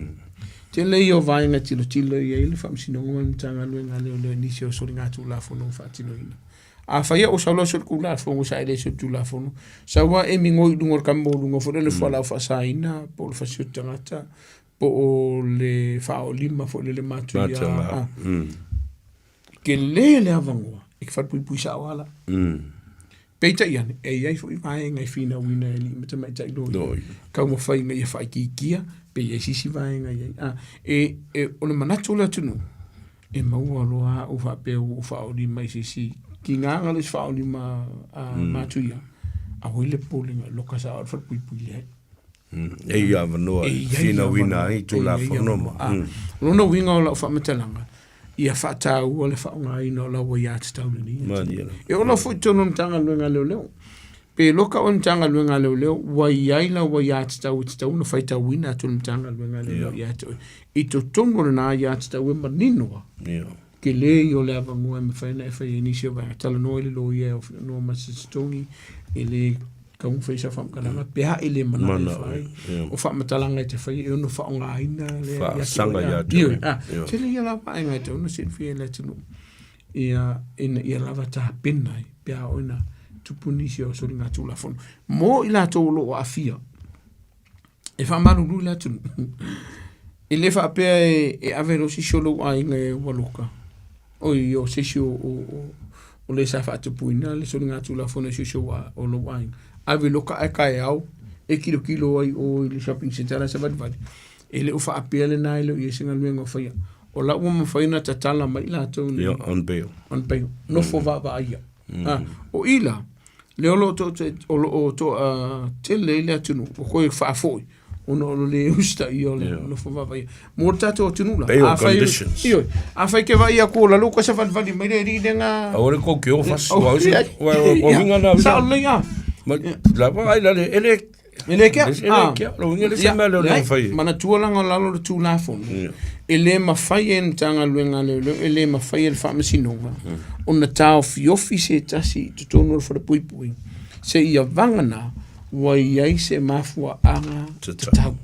te le yo vai nga tilo ye le fam sino ngol tanga lo nga le ni se sol nga tu la fono fa tilo ina a faia o sa lo so kula fongo sa ele so tula fono sa wa e mingo dungor kambo dungo fo le fa la fa saina po le fa so tangata po o le fa o lima fo le matu ya ke le avango ik fa pui sa wala peita ian e ai fo i vai ngai fina wina eli meta mai tai do ka mo fai ngai fa ki kia pe ye sisi vai ngai e o le manatu le tunu e mau aloa o fa pe o fa o di mai sisi ki nganga le fa o di ma matu ya a wile polinga loka sa o fa pui le e ia vanoa fina wina i tu la fono no winga o la fa metalanga ia fa ta o le fa nga ino la wo ya tau ni e o la fo tono mtanga luenga leo pe loka o mtanga luenga leo wa ia la wo ya tau no faita wina to mtanga luenga leo ya to i to tongo na ya tau ma nino ke le yo le ava mo me fa na fa ni se va tala no le lo ia no ma se stoni ele ka un fa fam kana pe ha ele mana fai o fa matalanga te fai no fa nga ina le ya sanga ya te le la pa nga te no sin fi le tunu ia la va ta pena pe a ona tu punisio so ringa tu la fon mo ila to lo afia e fa manu la tunu ele fa pe e avero si solo ai nga waluka o io se o le sa fa tu puina le so ringa tu la fon se wa o lo ai ave loka e kai au e kilo ai o le shopping center sa vale ele o fa apele na ile e singa luenga fa o la uma fa ina tatala mai la to on bail no fo va ia o ila le o to te le tunu o ko fa foi uno le usta io no fo va ia morta to tunu la a fa ke va ia ko la loka sa vale mai le ringa ora ko ke o fa o vinga na sa le ma la vai la ele ke lo ngele se malo le fai mana tuolanga la lo tu la fon ele ma fai en tanga luenga le ele ma fai el famasi nova ona tao fi office tasi to no for the pui se ia vangana wa ia se mafua anga tau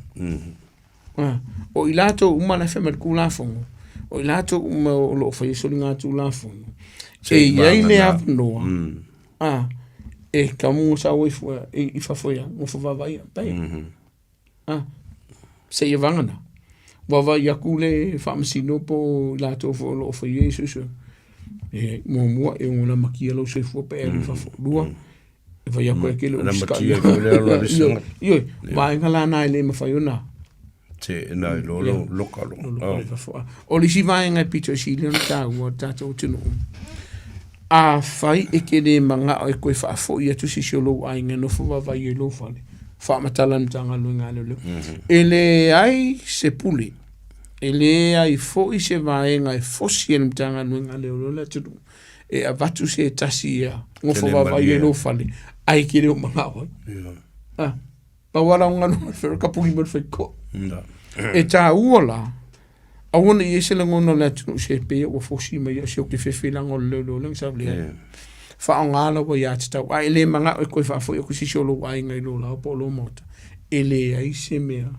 o ilato uma na fe merku la fon o ilato uma lo fai so linga tu la fon e ia le avno e kamu sa o i fa foi o fa vai pai se ia vangana wa va ia kule famasi no po la to fo lo foi Jesus e mo e una makia lo se fo pe fa fo lua e va ia ko ke lo ska io va ngala na ile ma fa yona te na lo lokalo o li si va ngai pito si le ta o ta to tino a fai e ke le manga o koe fa fo ia tu si solo ai nga no fo va ye lo fale fa matala mtanga luenga le ele ai se puli ele ai fo i se va nga fo si mtanga luenga le la tu e avatu se tasia ngo fo va ye lo fale ai ke le manga o pa wala nga no fer kapuli mo fe ko e ta uola a wona i se langono la tu se pe o fosi mai se o ke fe lango le sa le fa ngala wo ya tsa wa ile manga ko fa fo ko si solo wa ngai lo la po lo mota ele ai se mea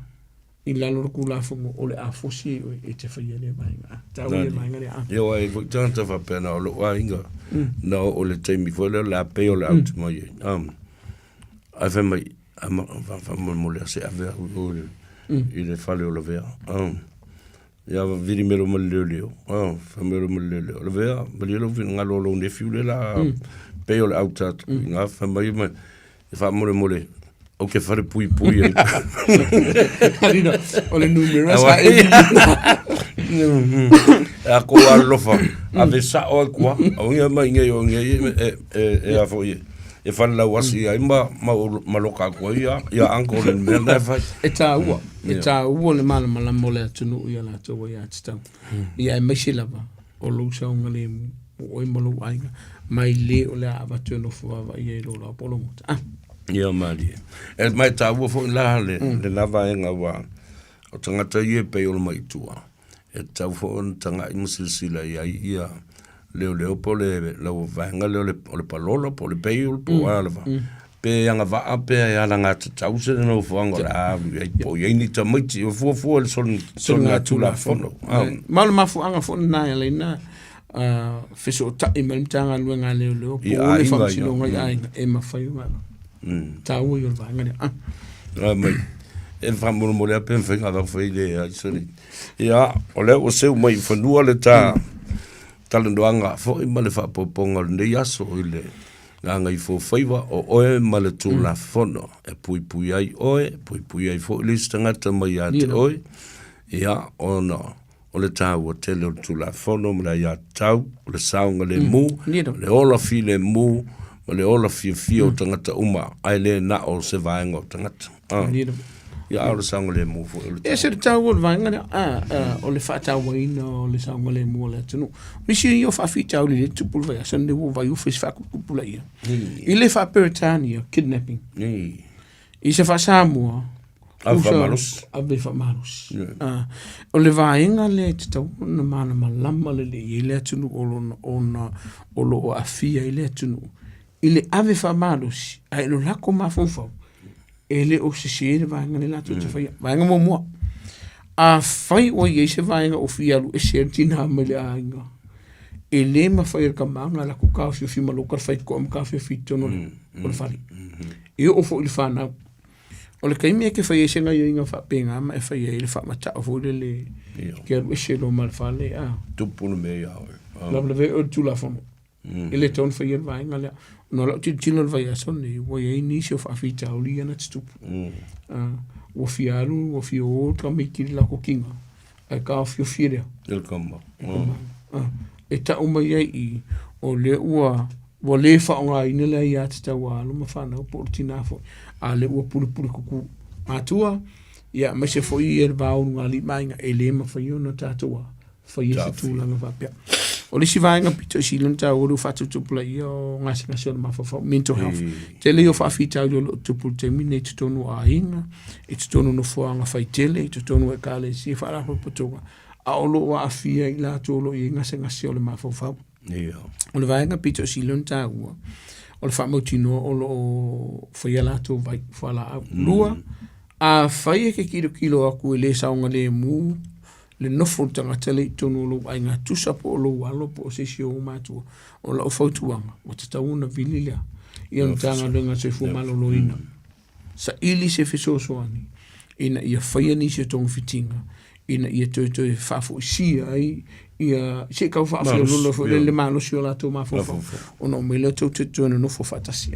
i la lo ku la fo o le a fosi e te fa ile mai ta wa mai ngai yo ai vo tanta fa pena o lo wa inga no o le temi fo le la pe o la out mai a fa mai fa mo le se ave o ile fa le o lo vea ya viri mero maleleo fa mero maleleo le vea maleleo vin ngalo lo ne fiule la pe o le outat nga fa mai ma fa mole o ke fa pui alino o le numero a ko a lo fa ave sa o kwa o nga mai nge o nge e a fo e fa la wasi ai ma loka ko ya anko le merda fa eta ua le mala mole tunu ia la to ia tsta ia mai silava o lo sa ngale o mo ai mai le o le ava tunu fo va ia lo la polo mota ia mali e mai ta ua fo la le lava nga wa o tanga ta ie pe o mai tua e ta fo tanga imsilsila ia leo pole lo vanga le palolo pole peul po alva pe anga va pe ya langa tause no fanga la po yini tamiti fo le son na tula fono mal mafu anga fo na le na feso ta imaltanga luenga leo po le famsilo ngai ai e mafai ngana tau yo vanga mai e famulu mo le pen fenga da foi le ai sori ia ole o seu mai fanua le ta talendoanga fo i male fa poponga le yaso ile nga i fo Faiva o oe male tu la fono e pui ai oe pui ai fo listanga ta mai ate oe ia ona o le tau o tele o tu la fono mra ia tau o le saunga le mu le ola fi le mu o le ola fi o tangata uma ai le na o se vaenga o tangata ia o le saunga le mu fo e se tau o vaenga o le fata waina o le saunga le mu le tunu misi io fa fi tau le tupul vai sande wo vai u fes fa kupula ia i le fa peritania kidnapping i se fa Samoa Ave Malos. O le vaenga le te tau na mana malama le i le atunu o lo afia i le atunu. I le Ave Malos ai lo lako mafufau. E le o se vaenga le latu te whaia. Vaenga mo mua. A whai o i se vaenga o fialu e se tina me le ainga. E le ma whaia ka maanga la kukau fio fi maloka whai ko am ka fio fitono o le whari. E o fo i le whanau. O le kaimia ke whaia se ngai inga whapenga ma e whaia i le whamata o fōre le ke aru e se lo malwhale tupunu me iau Lavla ve o tula whamu i le taun whaia vaenga lea no lau tino le vaia sone wa iei nisi o whawhita o li ana tupu o fiaru o fio o ka meikiri la kokinga ai ka o fio firea il kama e ta uma iei i o le ua wa le whaonga ina lea i ati tau alo ma whanau po o tinafo a le ua puri kuku matua ia me se foi e vau ngā li mainga e le ma whai ona tātua whai e se tūlanga whapea o le si vaenga pito si lunta o ru whatu tupula i o ngasi ngasi o le mawhawhau mental health te le o whawhita i o tupul te mine i tutonu a inga i tutonu no whaanga whai tele i tutonu e kāle si e whaaraho patonga a o lo a awhia i la tolo i ngasi ngasi o le mawhawhau o le vaenga pito si lunta ua o le whamautino o lo whaia lato vai whala au lua a whaia ke kilo aku e le saunga le mu le nofo tangata le tonu lo ai ngā tusa po lo walo po se si o matua o la o whautuanga o te tauna vililea i an tanga renga se fumalo lo ina sa ili se fesosoani ina ia whaia ni se tongu fitinga ina ia toi whafo sia ai ia se kau fa lo fo le malo si la to ma fo o no me le to no fo fatasi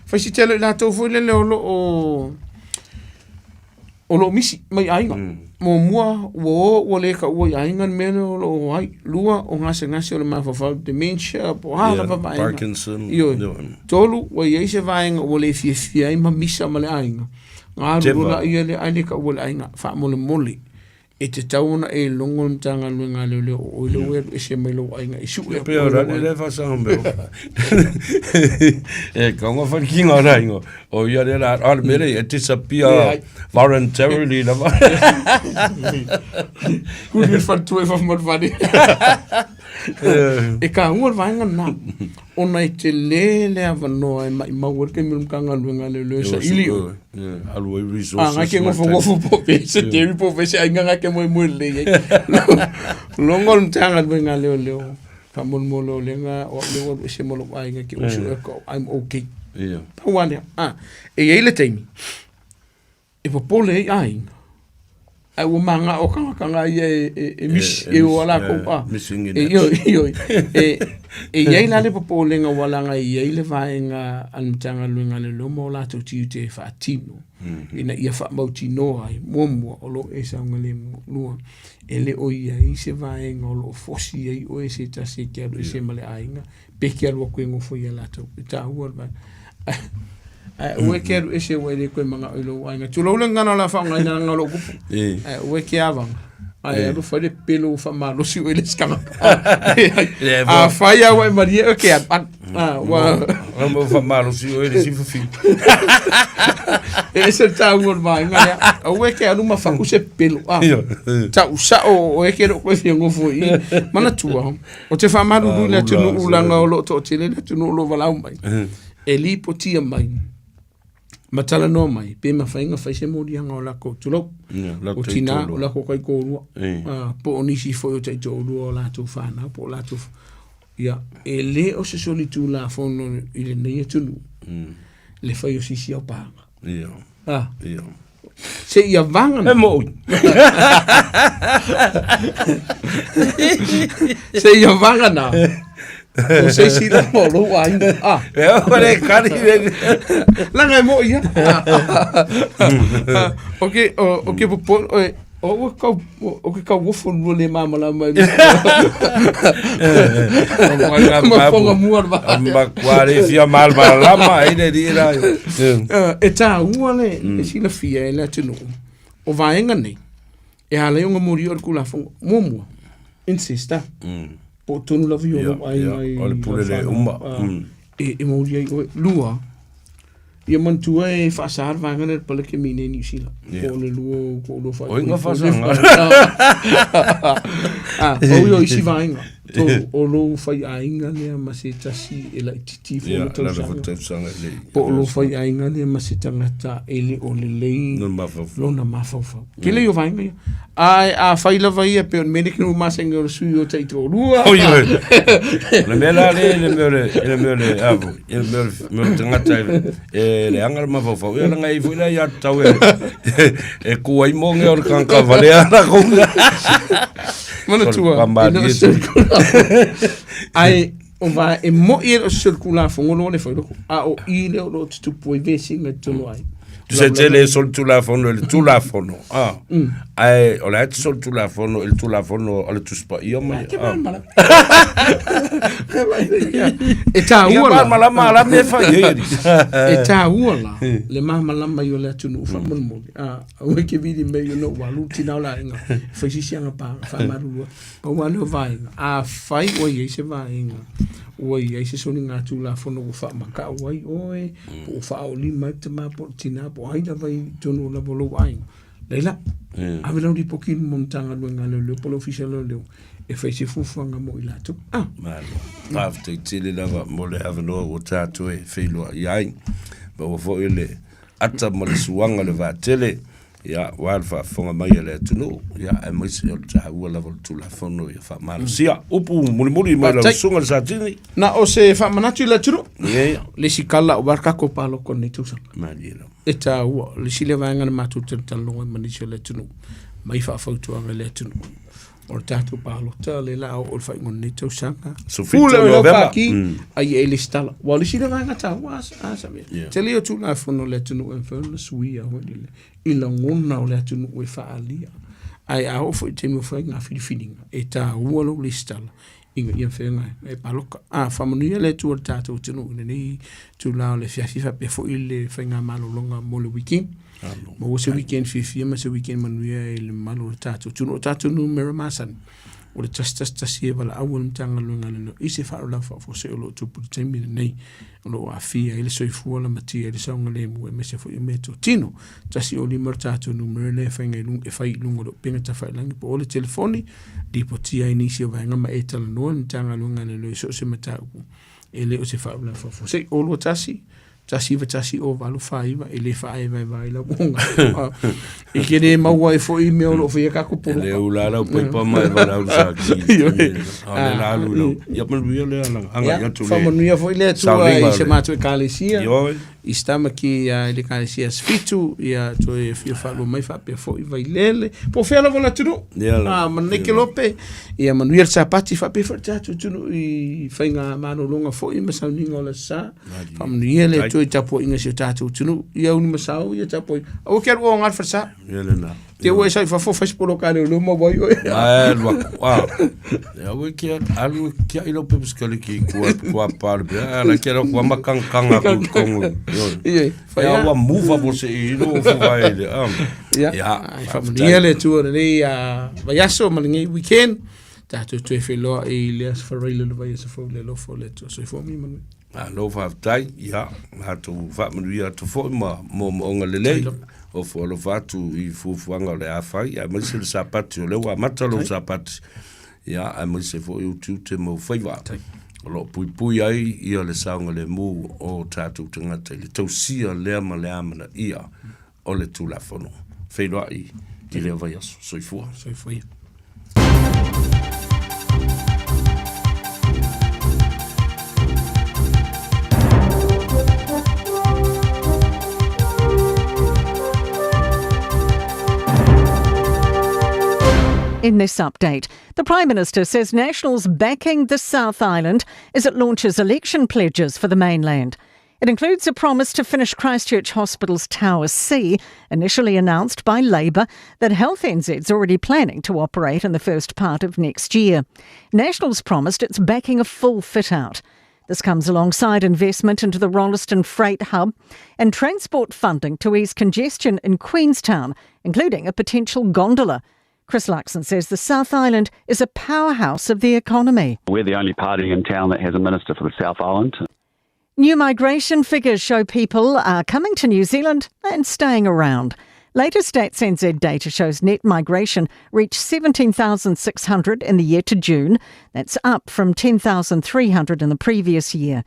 fa si tele la to fo le o lo misi mai ainga mo mua wo le ka wo ainga me lo ai lua o ngase o le ma fa dementia po hala ba Parkinson io tolu wo ye se vainga wo le fi ai ma misa ma le ainga ngā rula ia le ai ka wo le ainga fa mo le moli e te tauna e longo tanga luenga leo o le wer e se melo ainga isu e pe ora le fa sambe e kongo fa kinga raingo o ia le al mere e disappear voluntarily la ku ni fa tu e fa mo vani e ka ngor vanga na ona i te le avano e mai mawar ke milum kanga luenga leo sa ili alwe resources nga ke ngofo po pe se te po pe se nga ke mo le longo ntanga luenga leo fa mo lo lenga o le o se mo lo ai nga ke o su ko I'm okay pa wana e ele temi e po pole ai ai o manga o kanga e mis e o ala ko yo e ia la le popo lenga wala nga ia le vaenga an tanga luenga le lomo la to te fa tino ina ia fa mautino ai momo o lo e sa ngale lua ele o ia i se vaenga o lo fosi ai o e se ta se ke o se male ainga pe ke lo ko ngo fo ia la to ta ua ba we ke e se we le ko manga o lo ainga tu lo lenga na la fa nga ina nga lo ku we ke avanga ai ro fa de pelo fa malo si o le skama a faia wa maria ke wa mo fa malo si o le si fi ese ta ngor vai nga o we ke anu ma fa ku se pelo ta usa o e ke ro ko fi ngo fo i mana tua o te fa maru du le tunu ulanga o lo to te le tunu lo vala mai e li potia mai matala no mai pe ma fainga fa se mo dia nga la ko tulo o tina la ko kai ko po oni si fo te to lu la to fa na po la to Ia, e le o se soli tu la fono i le nei tunu. Le fai o sisi au panga. Ia. Ah. Ia. Se ia vanga na. E mo. Se ia vanga na. O se si la mo lo wa inga. Ah. E ore kari le. Langa mo ia. Okay, okay po o ka wofo no le mama la mai. Ma fonga mua ba. Ma kware fia mal ba lama ine di ra. E ta uale e sila fia e la tino. O vaenga nei. E hala unga muri o kula fonga momo. Insista. Po tonu la vio ai. Ole pule le umba. E muri ai lua. Ia mantua e whaasar vanga ne pala ke mine New Zealand. Ko le lua, ko lo wha. O inga whaasanga. O isi vaenga. To o lo whai ainga lea ma se tasi e la ititi fo tausanga. Po o lo whai ainga lea ma se tangata e le o le lei. Lona mawhawhau. Ke le o vaenga ia. Ai a whai lava ia pe on mene kinu masenga o sui o taito o lua. O iwe. Le mea le meore avu. Le meore tangata le angara mawhawhau. Ia langa i fuila ia tau e kua i monge o kanka valea na konga. Mana tua. Ai o va e mo i o circular fo ngono le fo a o i le o tu poi vesinga tonu ai. Tu sei tele sol tu la fono il tu la fono. Ah. Ai o la sol tu la fono il tu la fono o le tu spa io ma. E ta ua mala me fa ieri. E ta ua le mama lama io le tunu fa mon mo. Ah, o ke vidi me io no walu tina la inga. Fa si sianga pa fa maru. O walo vai. A fai o ye se vai inga. Oi, ai se soni ngā tū la whono o wha maka oi, oi, o wha o li mai te mā po tina, po aina vai tono la bolo ai. Leila, ave lau di pokin montanga lua ngā leo, polo fisa leo, e whai se fufuanga mo i lātu. Ah. Malo, tāf te tili lava, mo le ave loa o tātu e whailua i ai, ma o fo ele ata mo le suanga le vā tele, ia walfa fonga mai le tunu ia e mai se o ta ua la voltu la fono ia fa mal sia upu muli mai la sunga sa tini na o se fa manatu la tunu le sikala o barka ko palo con ni tusa malilo eta ua le sile vanga na matu talo mani se le tunu mai fa foto anga le tunu o tatu palo tale la o fa ngon ni tusa so fita november ai e le stala wa le sile vanga ta was asa me tele o tu la fono le tunu en fa le suia o dile ila ngona o le atunu e whaalia. Ai a ofo i te mo whai ngā whiriwhininga. E tā ualo le stala. Inga ia whenga e paloka. A whamanuia le tua tātou tunu. Nei tu lao le whiawhiwa pe fo i le whainga malolonga mo le weekend. Mo se weekend whiwhia ma se weekend manuia e le malo le tātou tunu. O tātou numera masan. O le tas e wala awal mtanga lunga lino. I se whaola wha se olo tupu te taimina nei. Ono a fia ele soi fuala matia ele saunga le mua me se fo i meto tino. Tasi o li martato numero le whainga lunga e whai lunga do penga ta whai langi po ole telefoni. Di po tia inisi o vaenga ma e tala noa mtanga lunga lino i so se matauku. Ele o se whaola wha se olo tasi. Tasi o walu Faiva e le Faiva vai la bonga. E kere maua e fo i me o fo ia kako polo. Le ulala o pepa mai va la usa ki. Ale la lu. Ya me vio le anga ya tu. Famo nuia fo ile tu ai se matu e kalesia. Istama ki le kalesia sfitu ia to e fio falo mai fa pe fo i vai lele. Po fela vola tu. Ah, man ne ke lope. Ia manuia sapati fa pe fa tu i fainga mano longa fo i masauninga la sa. Famo nuia le i tapo inga se tātou tunu ia uni masau ia tapo o ke ro ngar fasa ele na te o sai fa fo fas polo kale lo mo boy ah wa ya we ke alu ke ilo pe skale ki kwa par la ke ro kwa makanga ko ya wa move abo se ilo fo vai ya fa ele tu le vai aso malingi weekend tātou tu fe lo e le as for real lo vai se fo le lo fo le to so fo mi man lo fa tai ya ha tu fa manuia tu fo mo onga lele o fo lo fa tu I fu anga le afa ya mo se sapati le wa matalo sapati ya a mo se fo tu te mo Faiva lo pui ai ia le saunga le mu o tatu tangata le tau sia le ama ia o le tu la fono Faiva I le vai so In this update, the Prime Minister says Nationals backing the South Island as it launches election pledges for the mainland. It includes a promise to finish Christchurch Hospital's Tower C, initially announced by Labour, that Health NZ's already planning to operate in the first part of next year. Nationals promised it's backing a full fit-out. This comes alongside investment into the Rolleston Freight Hub and transport funding to ease congestion in Queenstown, including a potential gondola. Chris Luxon says the South Island is a powerhouse of the economy. We're the only party in town that has a minister for the South Island. New migration figures show people are coming to New Zealand and staying around. Latest Stats NZ data shows net migration reached 17,600 in the year to June. That's up from 10,300 in the previous year.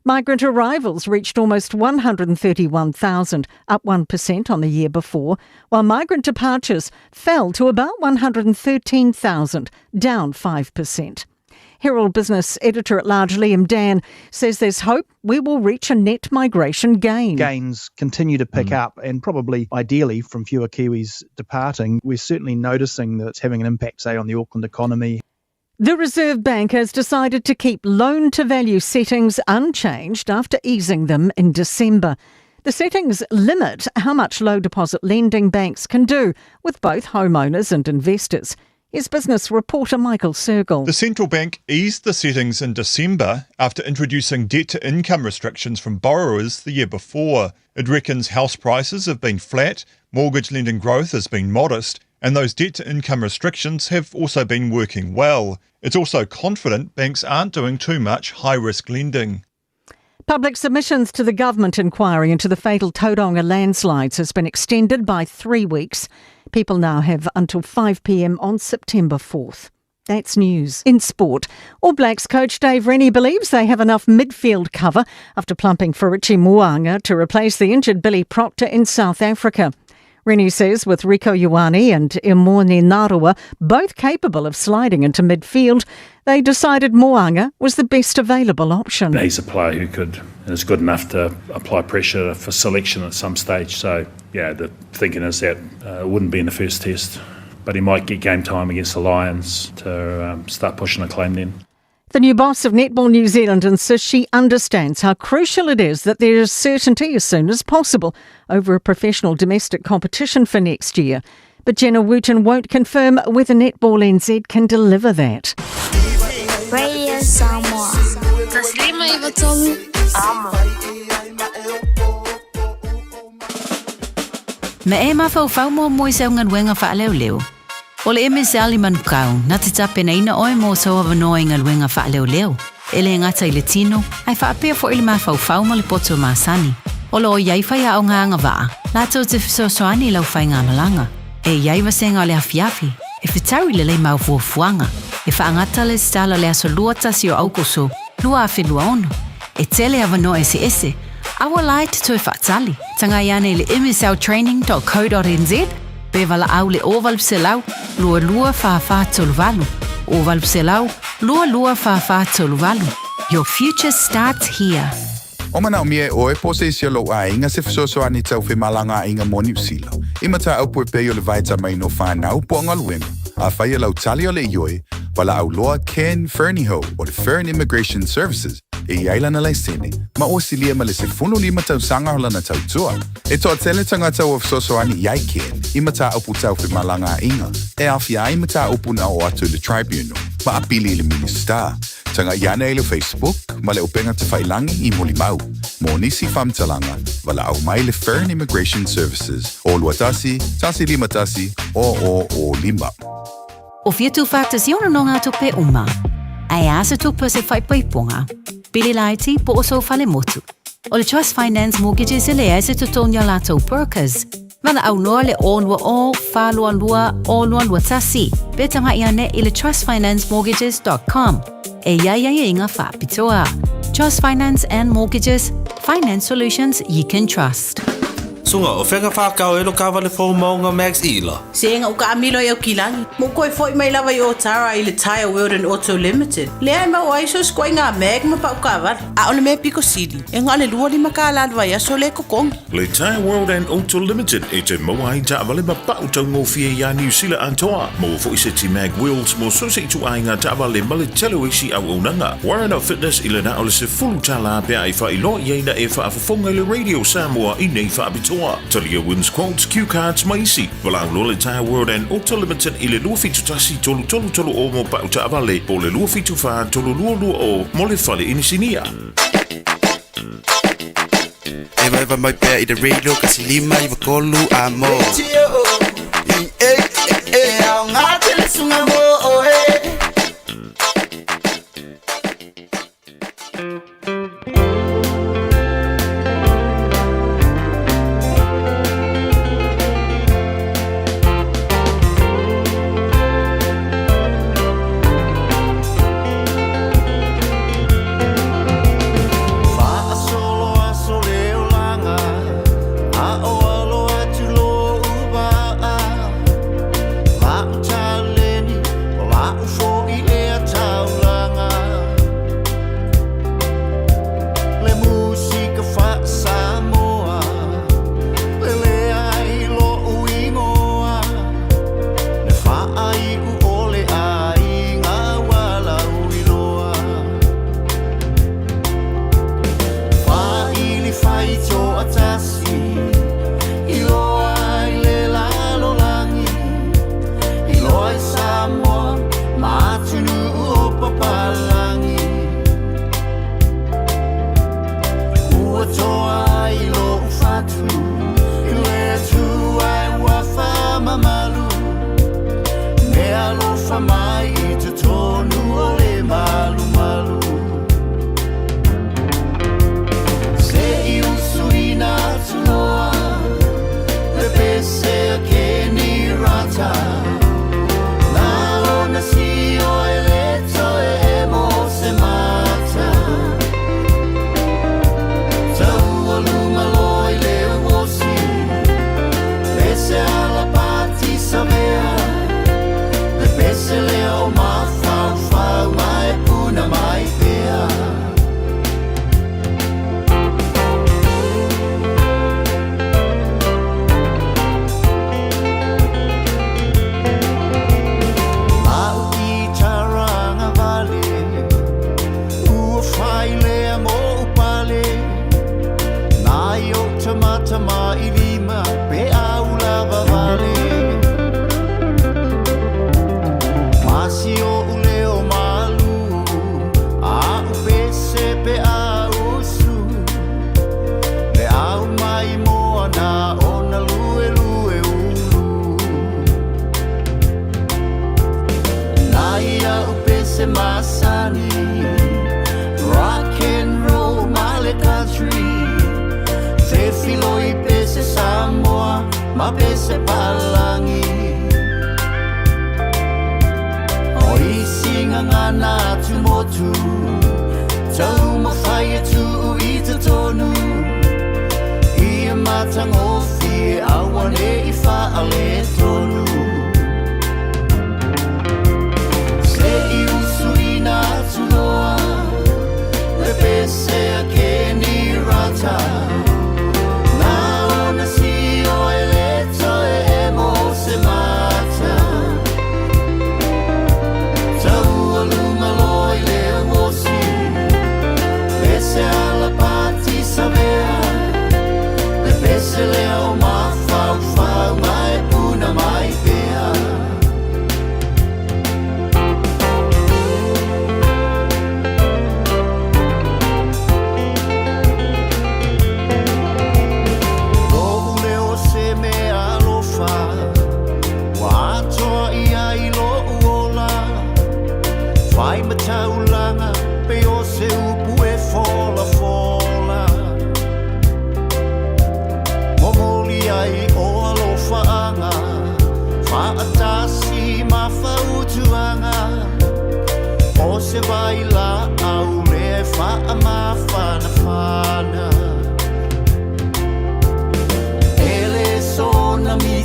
Migrant arrivals reached almost 131,000, up 1% on the year before, while migrant departures fell to about 113,000, down 5%. Herald Business Editor-at-Large Liam Dan says there's hope we will reach a net migration gain. Gains continue to pick up, and probably ideally from fewer Kiwis departing. We're certainly noticing that it's having an impact, say, on the Auckland economy. The Reserve Bank has decided to keep loan-to-value settings unchanged after easing them in December. The settings limit how much low deposit lending banks can do with both homeowners and investors. Here's business reporter Michael Sergel. The central bank eased the settings in December after introducing debt-to-income restrictions from borrowers the year before. It reckons house prices have been flat, mortgage lending growth has been modest, and those debt-to-income restrictions have also been working well. It's also confident banks aren't doing too much high-risk lending. Public submissions to the government inquiry into the fatal Tauranga landslides has been extended by 3 weeks. People now have until 5 p.m. on September 4th. That's news. In sport, All Blacks coach Dave Rennie believes they have enough midfield cover after plumping for Richie Mo'unga to replace the injured Billy Proctor in South Africa. Rennie says with Rico Ioane and Imoni Narua both capable of sliding into midfield, they decided Mo'unga was the best available option. He's a player who is good enough to apply pressure for selection at some stage. So, yeah, the thinking is that it wouldn't be in the first test, but he might get game time against the Lions to start pushing a claim then. The new boss of Netball New Zealand insists she understands how crucial it is that there is certainty as soon as possible over a professional domestic competition for next year. But Jenna Wooten won't confirm whether Netball NZ can deliver that. Radio Samoa. Taslima Ivatomu. Me e mawhau mo moi se unga wenga wha leo leo. O le eme se ali manukau, na te tape na ina oe mo sa wawanoa inga luenga wha leo leo. Ele ngata i le tino, ai wha apea fo ili mawhau ma le poto maasani. O le o iai whai a o ngā anga waa, la tau te fisosoani lau whai ngā malanga. E iai wa senga o le hawhiafi, e whitauri le mau fuafuanga. E wha angata le stala le aso lua tasi o aukoso, lua a whenua ono. E tele awanoa ese. Awa lai te toi whaatali. Tanga iane le msltraining.co.nz. Bevala au le ovalpselau, lua wha toluvalu. Ovalpselau, lua wha toluvalu. Your future starts here. O mana o mie o e pose i sialo a inga se fisosoani tau whemalanga inga moni usila. Imata au pue peo le vaita mai no whanau po ngaluenga. A whai lau tali o le ioi, wala au loa Ken Fernieho o le Fern Immigration Services. E iaila na laisene, ma o silia ma le se 15 tau sanga hola na tau tua. E toa tele tangata o fisosoani iai Ken, imata au putau whemalanga inga. E awhia imata upu na o atu le tribunal, ma apili le minister. Tanga iana e le Facebook, ma le upenga te whailangi i molimau. Mo nisi whamtalanga, wala au mai le Fern Immigration Services. O luatasi, tasi lima tasi, o lima. O fia tu whātasi ona no ngā tupe uma. Ai asa tupa se whaipoiponga. Pili laiti po o so whale motu. O le Trust Finance Mortgages e le ese tutonia lato brokers. Mana au noa le onua o, whalua lua tasi. Beta mai ane i le trustfinanceMortgages.com. E iai inga whapitoa. Trust Finance and Mortgages. Finance solutions you can trust. Sunga o whenga whakau e lo kawa le fō maunga Max Ila. Se nga uka amilo e o kilangi. Mo koe foi mai lawa i o Tara i le Tire World and Auto Limited. Lea e mau aiso skoi ngā meg ma pa uka awari. A one me piko sili. E ngā le lua lima ka alalwa ia so le kokongi. Le Tire World and Auto Limited e te maua hei ta awale ma pa utau ngō fie ia New Zealand antoa. Mo fo i se ti mag wheels mo so se tu ai ngā ta awale ma le telo isi au unanga. Warren Fitness i le na o le se fulu tala pia i wha i lo i eina e wha afafonga le Radio Samoa i nei wha abitoa. Talia wins quotes, cue cards maisi. Wala au le Tire World and Auto Limited i le lua fitu tasi tolu o mo pa uta awale. Po le lua fitu wha tolu lua o mo le whale inisinia. Eva mai pea i the radio kasi lima i wakolu a mo. Au ngā tele sunga mo o he.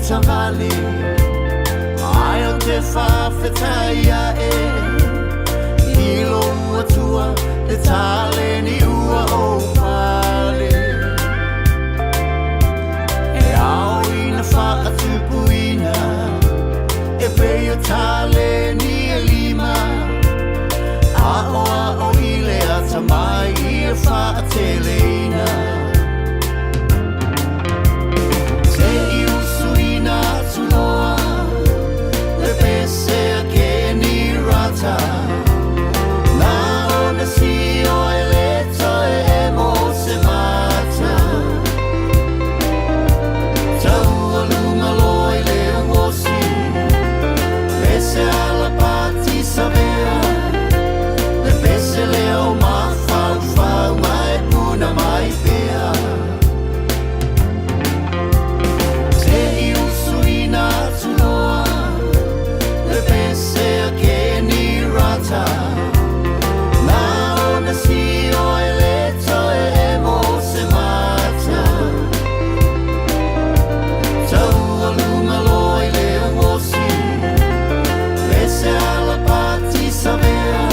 tangale ai o te whawhetaia I lo atua e tale ni ua o pale e ao ina whaatupuina e peo tale ni e lima a o ile ata mai e whaateleina te I usuina tuloa le pese a ke ni rata si o eleto e mo se mata tau aluma loi le uosi pese alla pati savea le pese le o ma fau mai puna mai pea te I usuina tuloa le pese a ke ni rata si o eleto e mo se mata tau aluma loi le uosi pese alla pati savea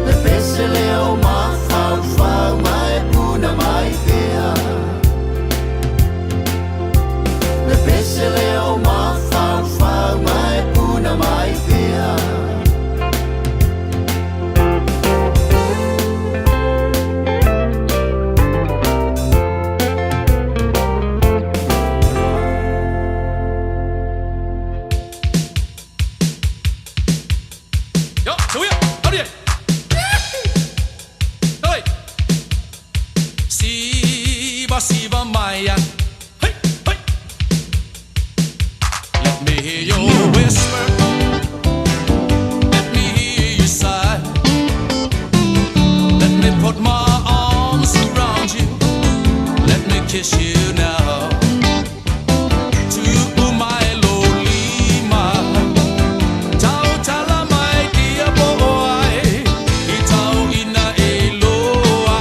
le pese le o ma fau mai puna mai pea le pese le o ma fau mai puna mai pea Siva Maya. Hey, hey. Let me hear your whisper. Let me hear you sigh. Let me put my arms around you. Let me kiss you now. To my Lolima. Tau tala my dear boy. Itau ina eloa.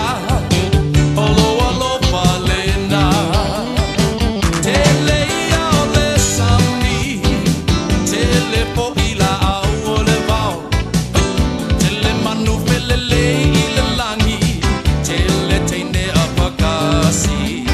Olo alo palena. Tele ole samni. Tele po ila ole vau. Tele manu pelele ila langi. Tele tende apakasi.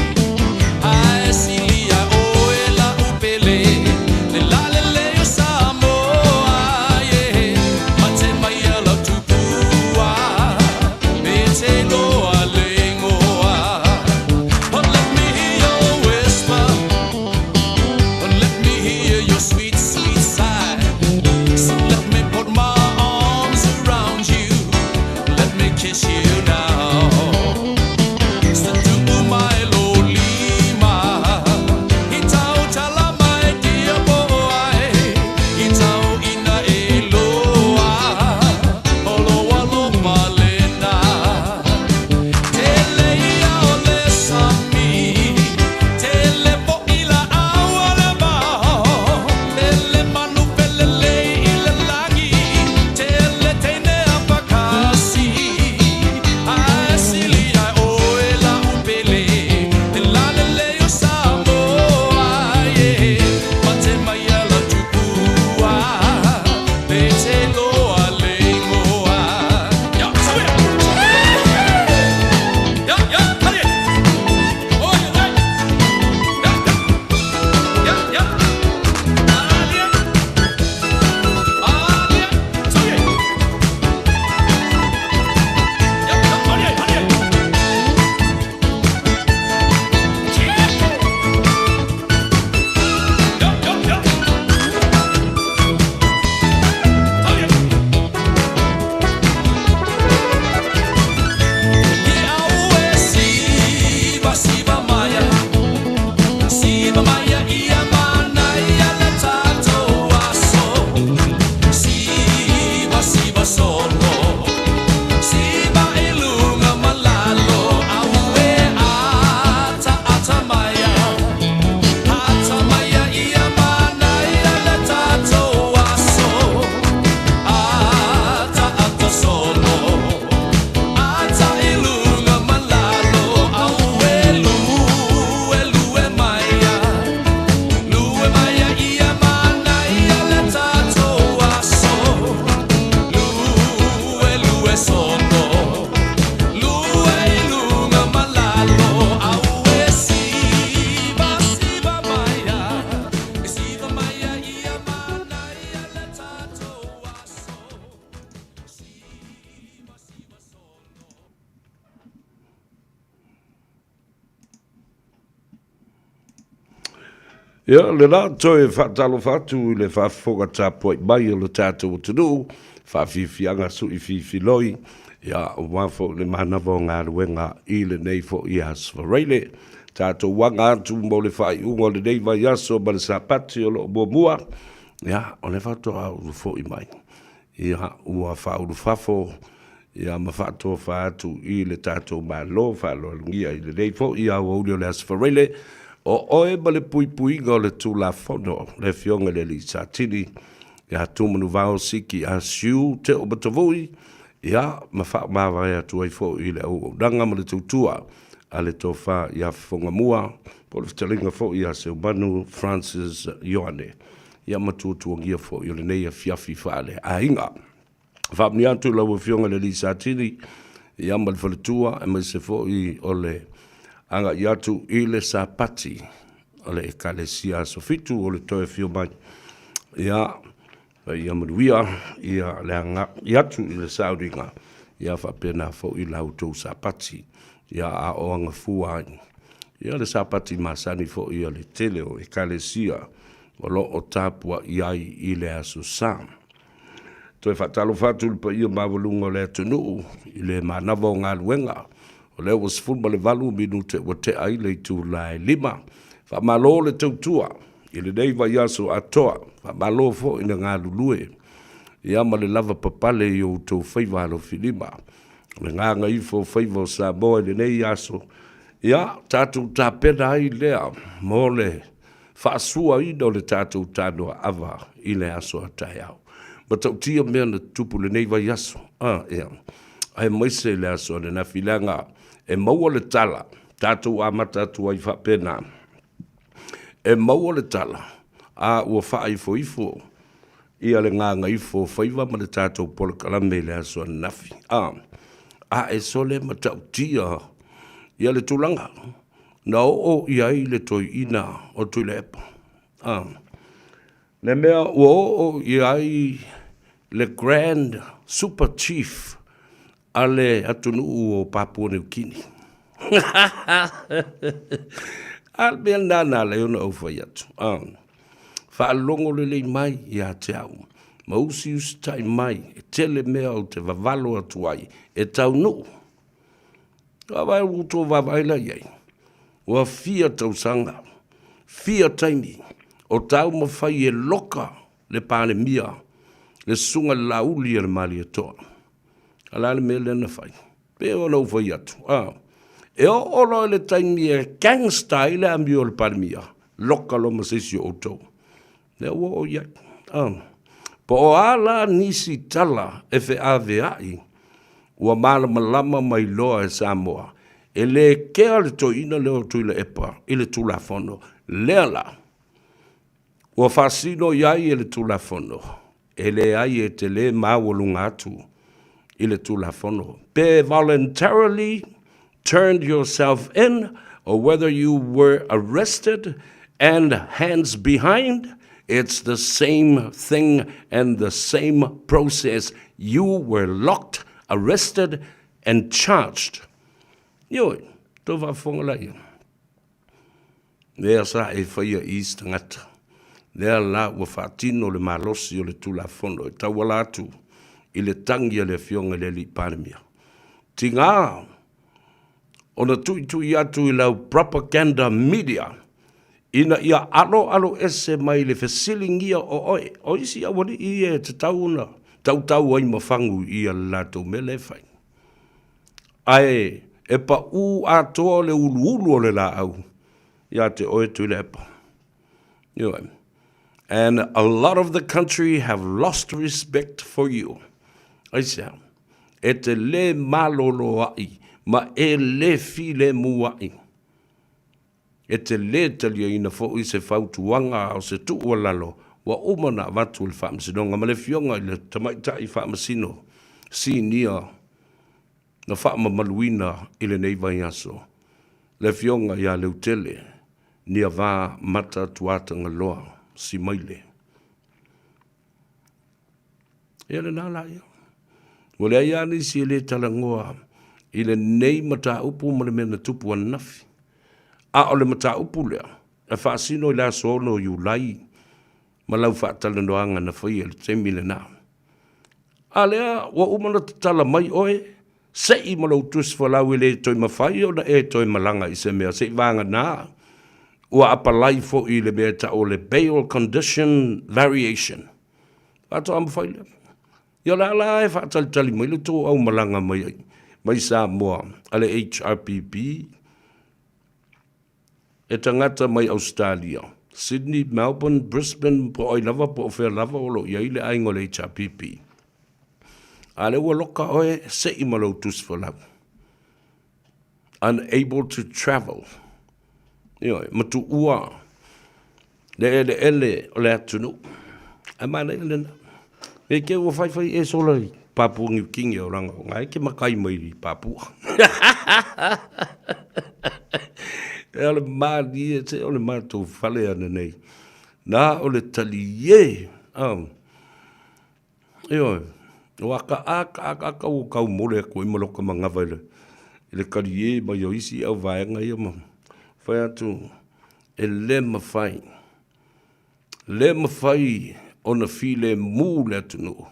Ia, le la toi whaatalo whatu i le whaafoga tāpoi mai o le tātou tunu, whaafifianga su I fifiloi, ia o wafo le manavo ngā ruenga I le nei fo I asfareile, tātou wanga atu mo le whai ungo le nei vai aso ma le sapati o lo mua, ia o le whato au fo I mai, ia ua whauru whafo, ia ma whato whaatu I le tātou malo, whaalo lungia I le nei fo I au o le asfareile, o oe ma le pui ga o le tūla whono, le fionga le li satini, ia tūmanu vao siki a siu te o batavui, ia ma wha mawai atu ai fo I le au ranga ma le tūtua, a le tofa ia whonga mua, po le fitalinga fo ia se umanu Francis Ioane, ia matuatua ngia fo I le nei a fiafi whaale a inga. Whaapni atu lau fionga le li satini, ia ma le whaletua, e mai se fo I o le anga iatu I le sapati o le ekalesia sofitu o le toe fio mai ia manuia ia le anga iatu I le sauringa ia whapena fo I lautou sapati ia a o anga fua ia le sapati masani fo I le tele o ekalesia o lo o tapua iai I le aso sam toe whatalo fatu le pa ia mawalunga le atunu I le manava o ngā luenga o leo was fulma le valu minute wa te ai le tu lai lima. Fa malo le tautua, I le nei vai aso atoa, fa malo fo ina ngā lulue. Ia ma le lava papale I o tau Faiva alo filima. Le ngā Gagaifo Faiva o Samoa le nei aso. Ia, tātou tā pena ai lea, mo le whaasua ina o le tātou tānoa ava I le aso atai au. Ma tau tia mea na tupu le nei vai aso. Ia. Ai maise le aso le na filanga e maua le tala tātou amata atu ai whapena e maua le tala a ua whaifo ifo ia le ngā Gagaifo Faiva ma le tātou polokalame le aso nafi a e sole ma tau tia ia le tulanga na o ia I le toi ina o tui le epa le mea o ia I le grand super chief ale atunu o Papua New Guinea. Al mea nana le ona au fai atu. Whaalongo le mai ia te au. Mausi ustai mai e tele mea o te vavalo atu ai e tau no. Awai uto vavaila iei. Ua fia tau sanga. Fia taimi. O tau mawhai e loka le pāne mia. Le sunga lauli le mali atoa. Ala le mele na fai. Pe o no fai atu. E o olo le taimi e gangsta I le amio le parmia. Loka lo masisi o tau. Le o iai. Po o ala nisi tala e fe ave ai. Ua mala malama mai loa e Samoa. E le kea le to ina leo tui le epa. I le tula fono. Lea la. Ua fasino iai e le tula fono. E le ai e te le mawalunga atu. Ile tula fono. Be voluntarily turned yourself in, or whether you were arrested and hands behind, it's the same thing and the same process. You were locked, arrested, and charged. Yo, tova fonga lai. Lea sa e whaia East ngata. Lea la ua whaatino le malosi o le tula fono. E tawala atu. I le tangi le fionga le li panemia. Tinga, ona tui atu I lau propaganda media, ina ia alo ese mai le fesilingia o oe, o isi awani I e te tauna, tau ai mafangu I lato me le fai. Ai, e pa u atoa le ulu o le la au, ia te oe tui le epa. And a lot of the country have lost respect for you. Aisa, e te le malolo ai, ma e le file muai. E te le talia ina fo I se fautuanga o se tu lalo, wa umana watu le whaamsinonga, ma le fionga I le tamaita I whaamasino, si nia, na whaamamaluina I le nei vai aso. Le fionga ia leu tele, nia wā mata tuatanga loa, si maile. E le nala ia. Wale ai ni si le talangoa I le nei mata upu ma le mena tupu anafi. A o le mata upu lea, a whaasino I la sono Iulai, ma lau whaatalanoanga na whai e le te milena. A lea, wa umana te tala mai oe, se I ma lau tus whalau le toi mawhai o na e toi malanga I se mea, se vanga nā. Ua apalai fo I le mea ta o le bail condition variation. Ato am whai le. Ia la la e whaatalitali mai le tō au malanga mai Samoa, ale HRPP, e tangata mai Australia. Sydney, Melbourne, Brisbane, po oi lava, po o whea lava o lo iai le aingo le HRPP. Ale ua loka oe se I malo tus whalau. Unable to travel. Ioi, matu ua. Le ele o le atunu. A mana ele na. E ke ua whai e solai. Papua New Guinea o ranga o ngai ke makai mai I Papua. E ole maali e te ole mātou whale ana nei. Nā ole tali ye. Ioi. O aka o kau mole ko I maloka mangawaile. Ele kari e mai o isi au vaenga ia ma. Whai atu. E le mawhai. Le mawhai o na file mū le atunu.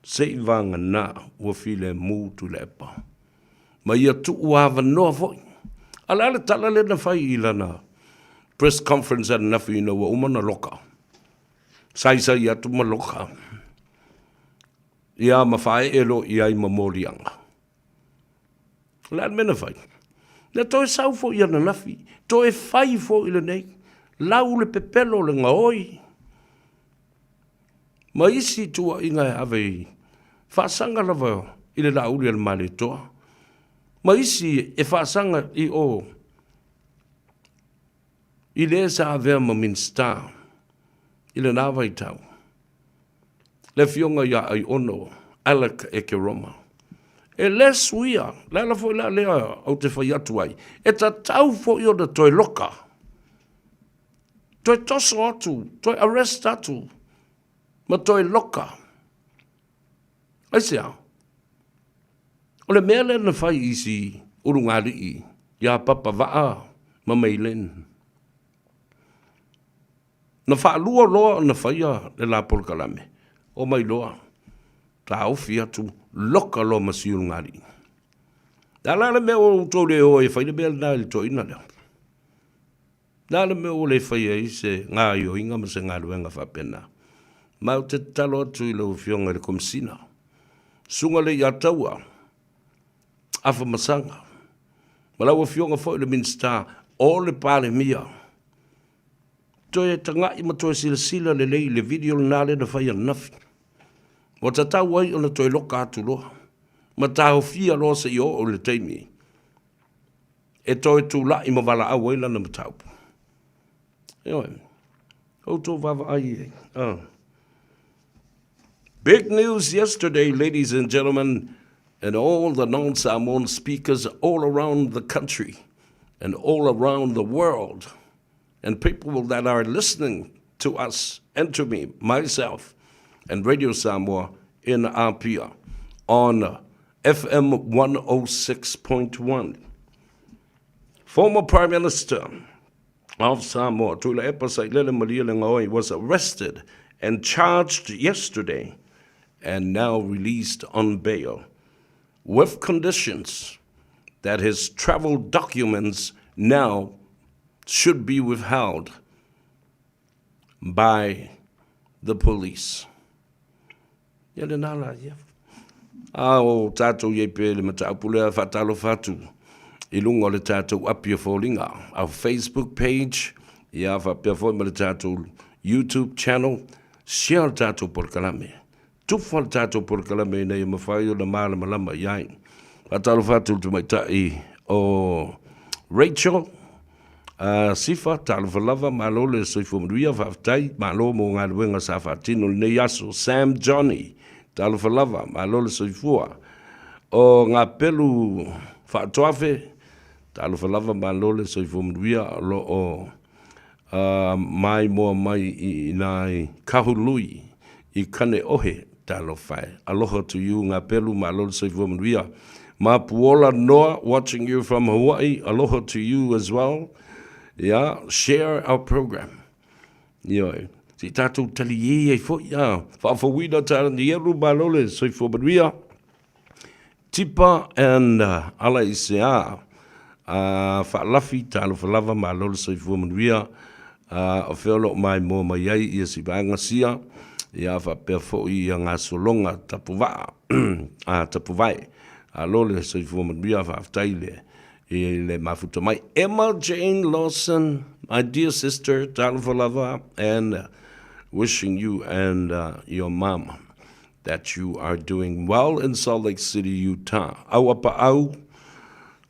Se I vanga nā ua file mū tu le epa. Ma ia tu uawa noa foi. Ala ale tala le na whai I lana. Press conference at nafi ina ua umana loka. Sai atu ma loka. Ia mawhae elo ia I mamorianga. La mena whai. Na toi sau fo ia na nafi. Toi whai fo ila nei. Lau le pepelo le ngaoi. Ma isi tua inga e ave whaasanga lava I le la uli al male toa. Ma isi e whaasanga I o I le sa avea ma minsta I le nawa I tau. Le fionga ia ai ono alaka e ke Roma. E le suia, la fo la lea au te whai atu ai. E ta tau fo I o na toi loka. Toi toso atu, toi arrest atu. Ma toi loka. Ai sea. O le mea le na whai isi urungari I. Ia papa waa ma meilen. Na wha lua loa na whaia le la polkalame. O mai loa. Ta au fia tu loka lo ma si urungari. Da la le mea o tau le o e whai le mea na le toi ina leo. Da le mea o le whai e se ngā io inga ma se ngā ruenga whapena. Mau te talo atu I lau fionga le komsina. Sunga le iataua. Afa masanga. Malau fionga fo le minsta. O le pale mia. Toi e tanga I ma toi sila le lei le video le nale na whai nafi. O ta tau ai o na toi loka atu loa. Ma tau fia loa se I o le teimi. E toi tu la I ma wala au ai lana ma tau. Eoi. O tō vava ai e. Big news yesterday, ladies and gentlemen, and all the non-Samoan speakers all around the country and all around the world, and people that are listening to us and to me, myself, and Radio Samoa in Apia on FM 106.1. Former Prime Minister of Samoa, Tula Epasai Lele Malia Lengaoi, was arrested and charged yesterday and now released on bail, with conditions that his travel documents now should be withheld by the police. O tātou ye pe le mataupulea whatalo whatu. I lunga le tātou apia fōlinga. Our Facebook page, ia whapea fōi ma le tātou YouTube channel, share tātou porkalame. Tufa le tātou porkalame nei mawhai o na māla malama iai. Whatalo whatu tu mai tai o Rachel, Sifa, talo whalava, malo le soifo mruia, whaftai, malo mo ngā ruenga sa whatino le nei aso, Sam Johnny, talo whalava, malo le soifua, o ngā pelu whaatoafe, talo whalava, malo le soifo mruia, lo o mai moa mai I nai kahului, I kane ohe, talo whai. Aloha to you, ngā pelu, malo le soifo mruia. Ma puola noa, watching you from Hawaii, aloha to you as well. share our program. Si tātou tali e fo, whawhawina tāra ni eru malole, so i whamaria. Tipa and ala i se whaalafi tālo whalava malole, so i whamaria. O whiolo mai mō mai ai i si vanga sia. Ia whapea fo i ngā solonga tapu vai. Lole, so i whamaria whaaftaile. Le mafuta mai. Emma Jane Lawson, my dear sister, tālo whalava, and wishing you and your mom that you are doing well in Salt Lake City, Utah. Au apa au,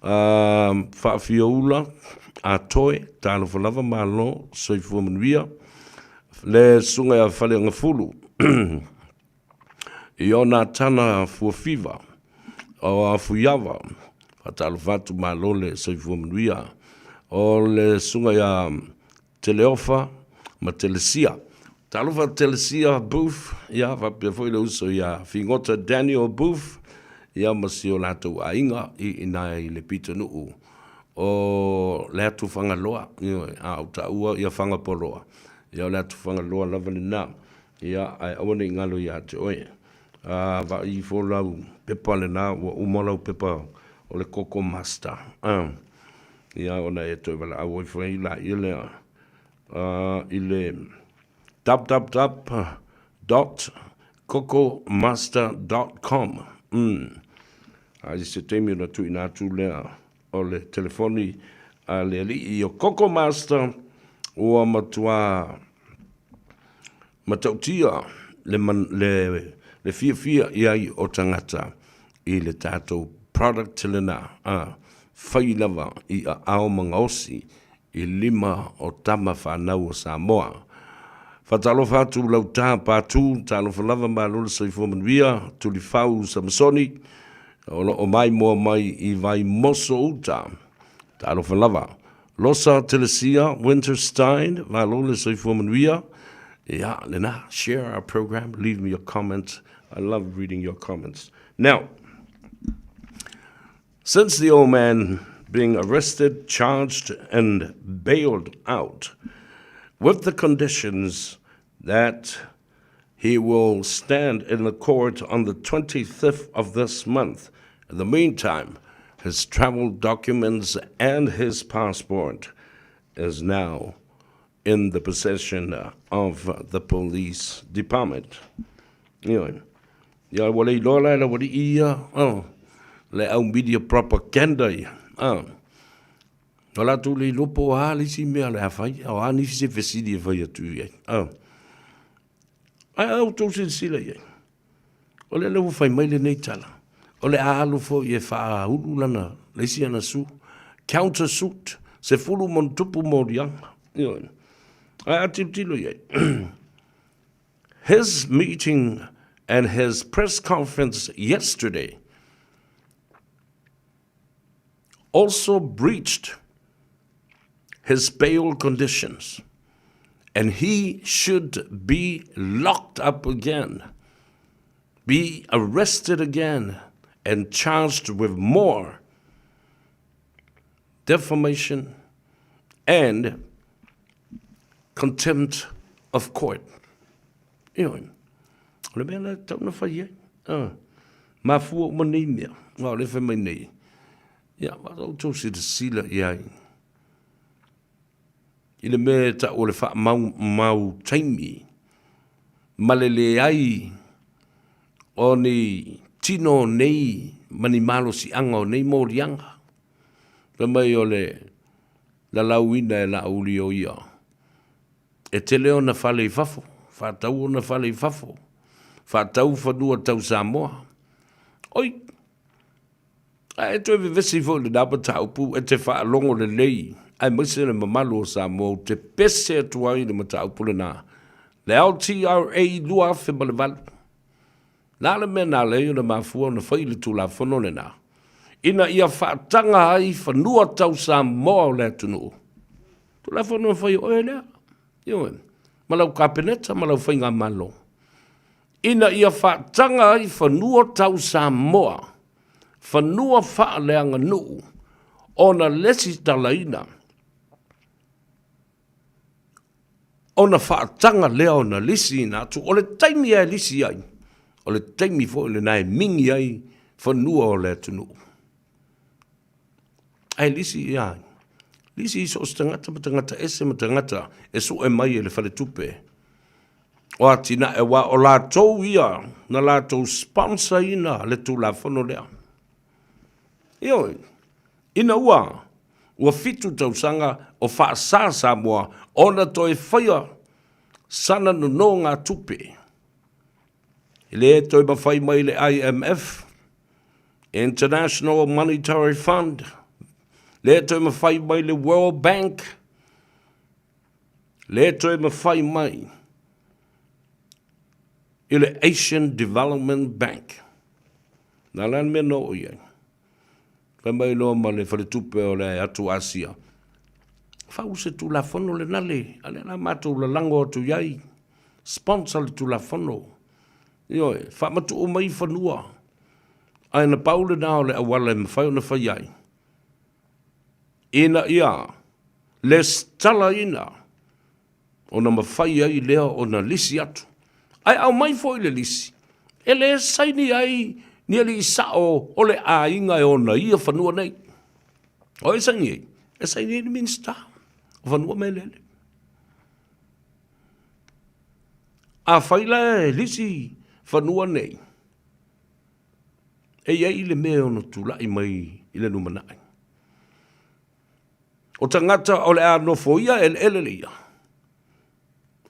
whaafioula, a toi, tālo whalava malo, soifua manuia, le sunga a whale anga fulu. I o nā tana Faiva, o a Faiva, whatalo whatu malo le soifua manuia, o le sunga a Teleofa, ma Telesia. Talufa Telesia Booth, whapea foi le uso Fingota Daniel Booth, masi o lātou ainga i nai le pita nuu. O lātou whangaloa, au ta ua whangaporoa. O lātou whangaloa lavani nā, ai awane ngalo te oe. Va i fōlau pepa le nā, wa umalau pepa o le Coco Master. Ona e toi wala au i whai la i le www.cocomaster.com. Ai se temi na tu ina tu lea o le telefoni le li i o Coco Master ua matua matautia le fia i o tangata i le tātou product tilena whailava i a ao mangosi i 5 o tama whanau o Samoa. Fatalo fatu lau tā pātū, tālo whalava mālula sa i whamanuia, tuli whau Samsoni, o mai mua mai i vai moso uta, tālo whalava. Losa Telesia, Winterstein, mālula sa i whamanuia, Lena, share our program, leave me your comments. I love reading your comments. Now, since the old man being arrested, charged, and bailed out, with the conditions that he will stand in the court on the 25th of this month. In the meantime, his travel documents and his passport is now in the possession of the police department. Wale lola la wale ia, le au media propaganda ia. Ola tu le lopo hali si mea le hawhai, au ani se fesidi e whai atu iei. Ai au tau se sila iei. Ole lewo whai mai le nei tala. Ole aalo fo i e wha ulu lana, le si ana su. Counter suit, se fulu mon tupu mo rianga. Ai ati tilo iei. His meeting and his press conference yesterday also breached his bail conditions, and he should be locked up again, be arrested again, and charged with more defamation and contempt of court. Le mea tau na whai ma fua o manei mea, wao le whai mai nei. Wao tau se te sila iai. I le mea ta o le wha mau taimi, malele ai o ni tino nei mani malo si anga o nei morianga. Le mai o le la lauina e la uli o ia. E te leo na whale i fafo, whatau o na whale i fafo, whatau whanua tau Samoa. Oi, e toi vivesi fo le napa taupu e te whaalongo le lei. Ai maise le mamalu o Samoa, te pese atuai le mataupu le nā. Le LTRA lua whima le valu. Nā le mea nā leo le mafua na whaile tu la whano le nā. Ina ia whaatanga ai whanua tau Samoa o le atunu. Tu la whano whai oe lea. Ioen, malau kapeneta, malau whainga malo. Ina ia whaatanga ai whanua tau Samoa. Whanua whaaleanga nuu. Ona lesi talaina. ona whaatanga lea ona lisi na atu, o le taimi ai lisi ai, o le taimi fo le nai mingi ai, whanua o le atunu. Ai lisi ai, lisi iso o tangata ese ma tangata, e su e mai e le whale tupe. O atina e wa o la tau ia, na la tau sponsor ina le tu la whano lea. Ioi, ina ua fitu tau sanga o whaasa Samoa, ona toi whaia sana no ngā tupe. Le toi mawhai mai le IMF, International Monetary Fund, le toi mawhai mai le World Bank, le toi mawhai mai i le Asian Development Bank. Nā lan me no o iai. Whamai loa ma le whare tupe o le atu Asia. Whau se tu la whono le nale, ale la mātou la lango atu iai. Sponsor le tu la whono. Ioi, whamatu o mai whanua. Ai na paule nao le awala me whai o na whai ai. Ina ia, le stala ina, o na mawhai ai lea o na lisi atu. Ai au mai fo le lisi. E le saini ai ni ali sao o le a inga e ona ia whanua nei. O e saini ai. E saini ni minsta. O whanua me lele. A whaila e lisi whanua nei. E iai le mea ona tūlai mai i le numanai. O tangata o le a nofoia e le ele ia.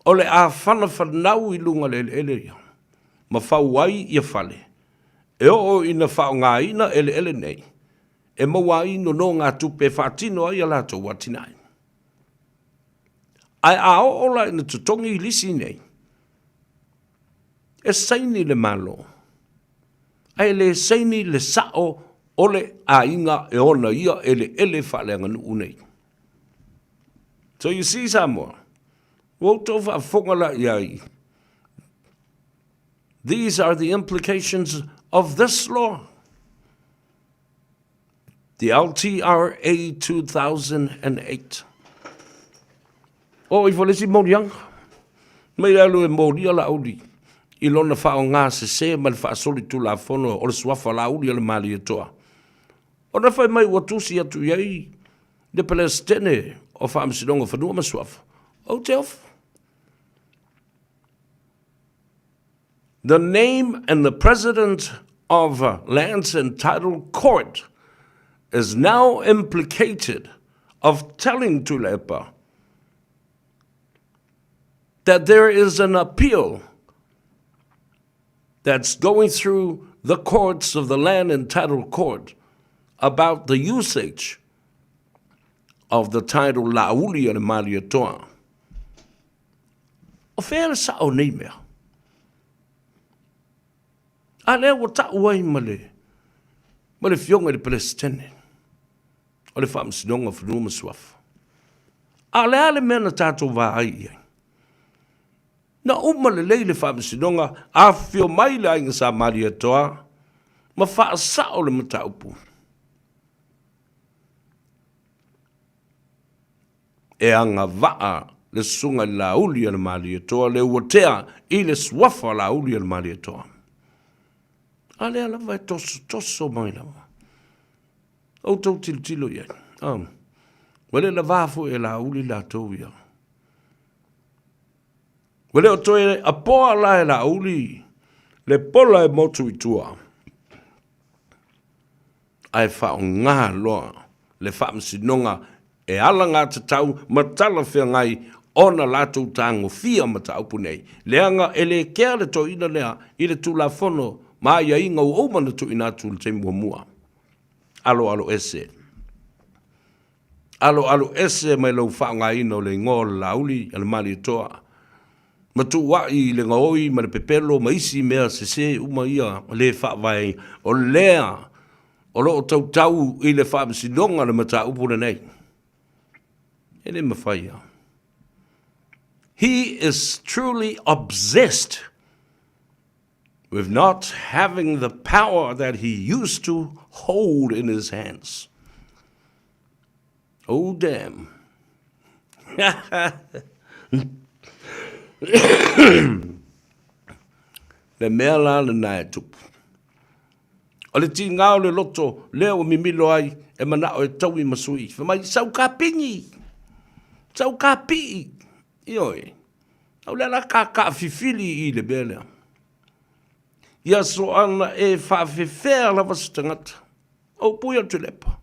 O le a whana whanau i lunga le ele ia. Ma whau ai ia whale. E o ina whao ngā ina ele nei. E maua ino no ngā tupe whaatino ai ala tau watinai. Ai a o ola ina tutongi i lisi nei. E saini le malo. Ai le saini le sao o le a inga e ona ia ele whale anga nuu nei. So you see Samoa. These are the implications of this law. The LTRA 2008. O I folesi moriang. Mai alu e moria la uli. Ilona whao ngā se mal wha soli tu la fono o le swafa la uli ala mali e toa. O na whai mai watusi atu iai de Palestine o wha amsidonga whanua maswafa. O te off. The name and the president of Lands and Title Court is now implicated of telling Tulepa that there is an appeal that's going through the courts of the Land and Title Court about the usage of the title Lauli and Malia Toa. O whera sa o nei mea. A lea wa ta uai male. Male fionga de Palestine. O le wha msinonga whanua maswafa. A lea le mea na tātou wā ai iai. Na uma le leile wha msinonga a fio mai le ainga sa Maria Toa. Ma wha sa o le mataupu. E anga waa le sunga la uli ala Maria Toa, le uatea i le swafa la uli ala Maria Toa. Ale ala vai toso mai lava. O tau tilo ia. Wale la vafu e la uli la tau ia. Wale o toe apoa la e la uli, le pola e motu i tua. Ai wha o ngā loa, le wha msinonga e ala ngā tatau matala whia ngai ona lātou tāngo fia matau punei. Leanga e le kea le to ina lea i le tūla whono ma ia inga u omana tu ina tu le te mua. Alo ese. Alo ese mai lau wha ngā ina o le ngō lauli ala mali toa. Matu wai le ngaoi ma le pepelo ma isi mea se uma ia le wha vai o lea o lo tau tau i le wha msinonga le matau puna nei. Ene mawhaia. He is truly obsessed with not having the power that he used to hold in his hands. Oh, damn. Le mea la le nai tupu. O le ti ngao le loto, leo mi milo ai, e mana o e tau I masui. Whamai, sau ka pingi. Sau ka pii. Ioi. Au le la ka fifili I le bele. Ia so ana e whawhewhea la wasitangata. O puia tu lepa.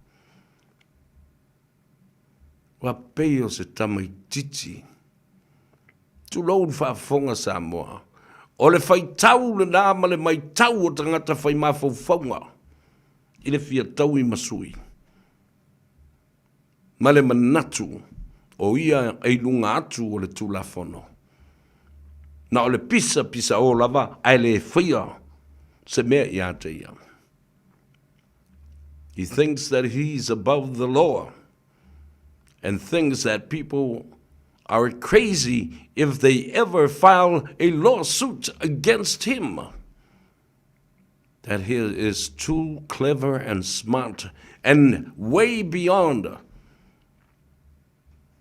Wa peo se tamai titi. Tu lau whaafonga Samoa. O le whai tau le nāma le mai tau o tangata whai mawhauwhaunga. I le fia tau I masui. Ma le manatu o ia ei lunga atu o le tūlafono. Na o le pisa o lava ai le whia se mea I ate ia. He thinks that he's above the law and thinks that people are crazy if they ever file a lawsuit against him. That he is too clever and smart and way beyond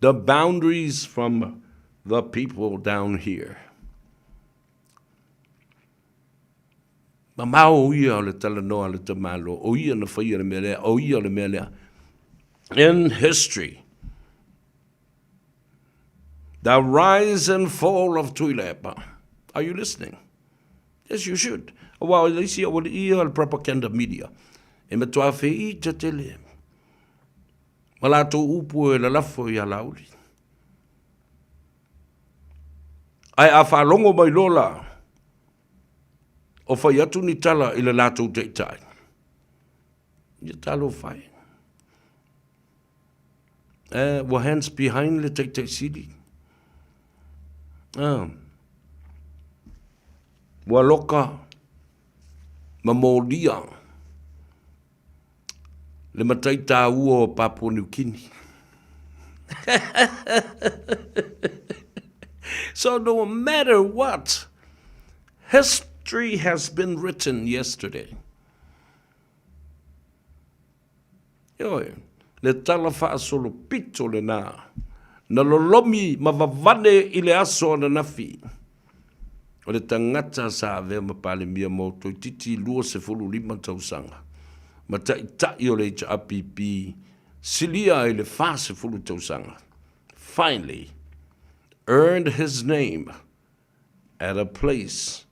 the boundaries from the people down here. Ma o ia o le talanoa le tamalo, o ia na whaia le mea lea, o ia le mea lea. In history, the rise and fall of Tuilepa. Are you listening? Yes, you should. Well, at least you will hear the propaganda media. E me toa whi I te tele. Malato upu e la lafo I a lauri. Ai a whalongo mai lola. O whai atu ni tala I le lato te itai. Ia talo whai. Wa hands behind le te sidi. Wa loka ma molia le matai tā ua o Papua New Guinea. So no matter what, history has been written yesterday. Yoi, le tala whaasolo pito le nā. Na lolomi mavavane I le aso na nafi. O le tangata sa avea mapale mia mo toi titi lua se fulu lima tausanga. Ma tai o le HRPP silia I le fa se fulu tausanga. Finally, earned his name at a place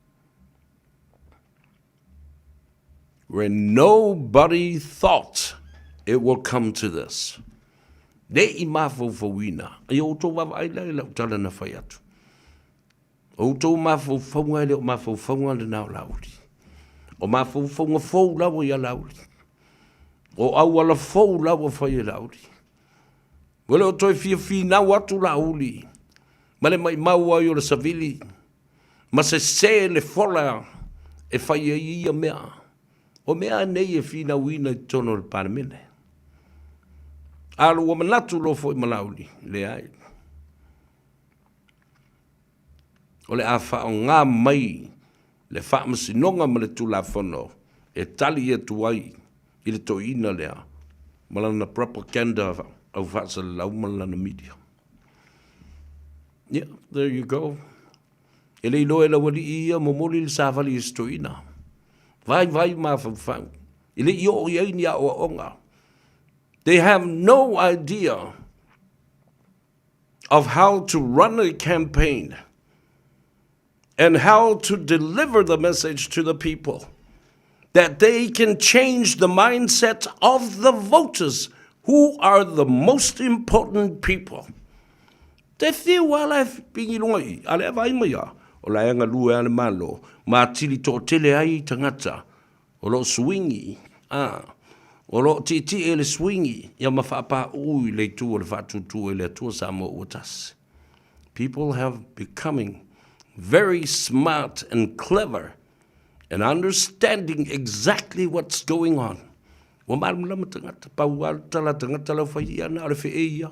where nobody thought it will come to this. Ne I mawhauwhauina. I o tō wawa ai lai lau tala na whai atu. O tō mawhauwhaunga le o mawhauwhaunga le nao lauri. O mawhauwhaunga fau lau I a lauri. O au ala fau lau a whai a lauri. Wale o toi fia nau atu lauri. Ma le mai mau ai o le savili. Ma se le fola e whai a ia mea. O mea nei e fia nauina I tono le paramene. Alo wa manatu lo fo I malauli, le ai. O le a wha o ngā mai, le wha masinonga ma le tūlafono, e tali e tuai, I le toina lea, malana propaganda au whaasa lau malana media. Yeah, there you go. E le ilo e la wali ia momoli le sāwali I stoina. Vai mā whawhau. I le io o iei ni a o onga. They have no idea of how to run a campaign and how to deliver the message to the people that they can change the mindset of the voters who are the most important people. Te whia lai pingi loi, ale vai mea, o la anga lua ale malo, ma tili tō tele ai tangata, o lo swingi, o lo titi e le swingi, ia mawhapa ui le tu o le whatutu e le tua Samoa utas. People have becoming very smart and clever and understanding exactly what's going on. Wa malama tangata, paual tala tangata lau whaia, na ole whi eia.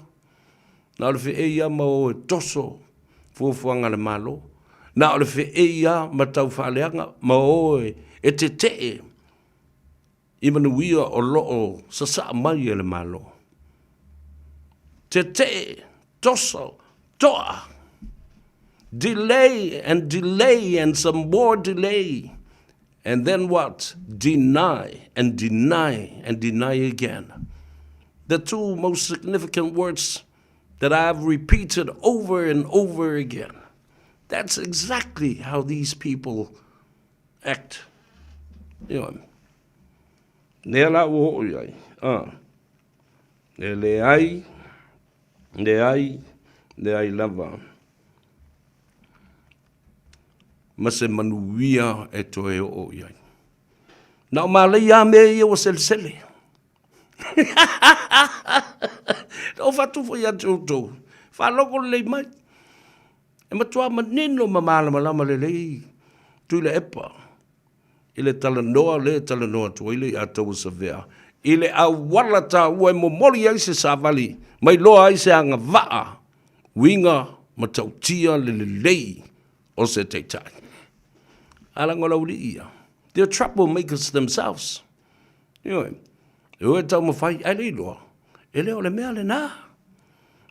Na ole whi eia ma o e toso, fuafuanga le malo. Na ole whi eia ma tau whaaleanga, ma o e te tee. I manuia o loo sasa mai e le malo. Te toso, toa. delay and delay and some more delay. And then what? Deny and deny and deny again. The two most significant words that I've repeated over and over again. That's exactly how these people act. You know. Nela wo yai. Le ai lava. Mase manuia e toe o yai. Na malaya me ye o selsele. O fatu fo ya toto. Fa loko le mai. E matua manino mamala malama le lei. Tu le epa. Ile talanoa le talanoa tu ile atou savea. Ile awalata ue momoli ai se savali. Mai loa ai se anga vaa. Winga matautia le lei o se te tai. Alangola uri ia. They're troublemakers themselves. You know. Ue tau mawhai ai le loa. Ele o le mea le nā.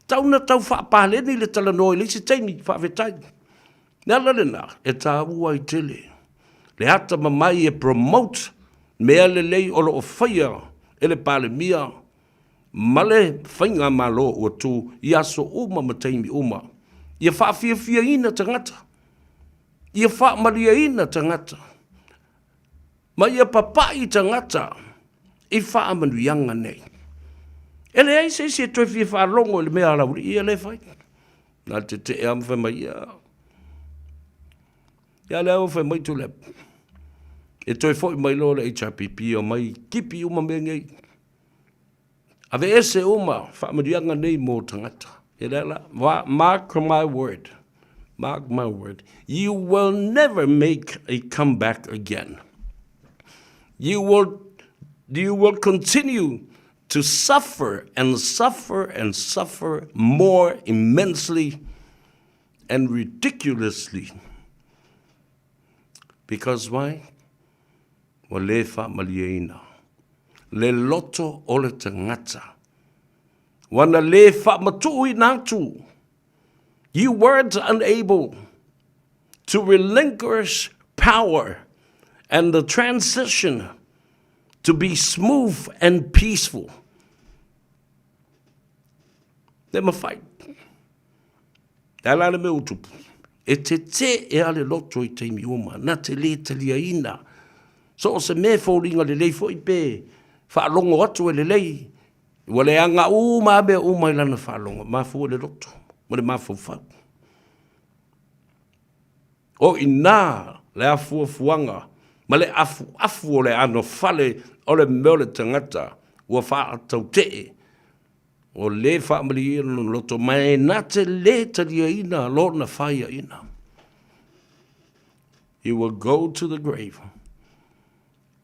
Tau na tau whaapale ni le talanoa le se teimi whaawetai. Nala le nā. E tā ua i tele. Le hata mamai e promote mea le lei o lo o whaia e le pale mia. Male whainga malo o tu i aso uma mataimi uma. Ia whaafia ina tangata. Ia whaamaria ina tangata. Ma ia papai tangata. I whaamanuianga nei. Ele ai se toi fia whaalongo le mea lauri ia le whai. Nā te e amwha mai ia. Ia leo whai mai tu lep. E toi fwoi mai lo le HRPP o mai kipi uma mea ngei. Ave ese uma whaamanuianga nei mō tangata. E la, mark my word. Mark my word. You will never make a comeback again. You will continue to suffer and suffer and suffer more immensely and ridiculously. Because why? Wa le whaamaliaina. Le loto o le tangata. Wana le whaamatui nātu. You weren't unable to relinquish power and the transition to be smooth and peaceful. They must fight. Tala le me utupu. E te e ale loto i te miuma. Na te le talia ina. So o se me fōringa le lei fo i pe. Whaalongo atu e le lei. Wale anga uma be uma ilana whaalongo. Ma fo le loto. Wale ma fo whau. O ina le afu fuanga. Ma le afu o le ano fale o le meo le tangata. Ua wha atau te. O le whaamali ino loto. Mai na te le talia ina. Lona whaia ina. You will go to the grave.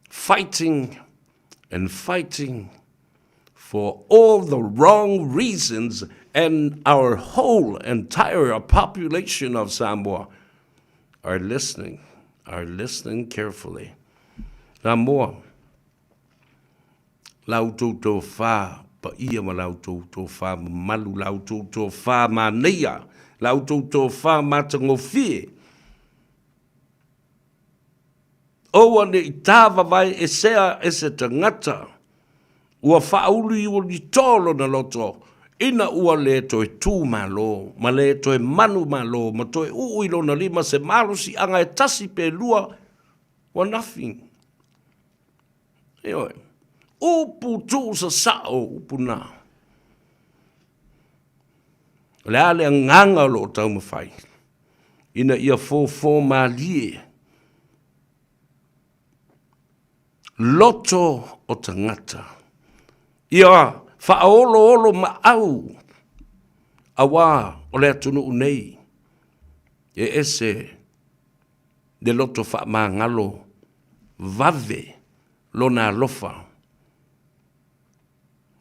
Fighting and fighting for all the wrong reasons, and our whole entire population of Samoa are listening carefully. Samoa, lauto to fa pa ia ma lauto to fa malu lauto to fa mania lauto to fa matangofie. O ane I tāwa vai e sea e se tangata. Ua whauri ua ni tolo na loto. Ina ua le toi tū malo. Ma le toi manu malo. Ma toi uilo na lima se marusi anga e tasi pe lua. Wa nothing. Eoi. Upu tū sa sao upu nā. Le ale nganga lo tau mawhai. Ina ia fō ma lie. Loto o tangata. Ia whaolo ma au. Awa o le atunu unei. E ese de loto wha ma ngalo. Vave lo na lofa.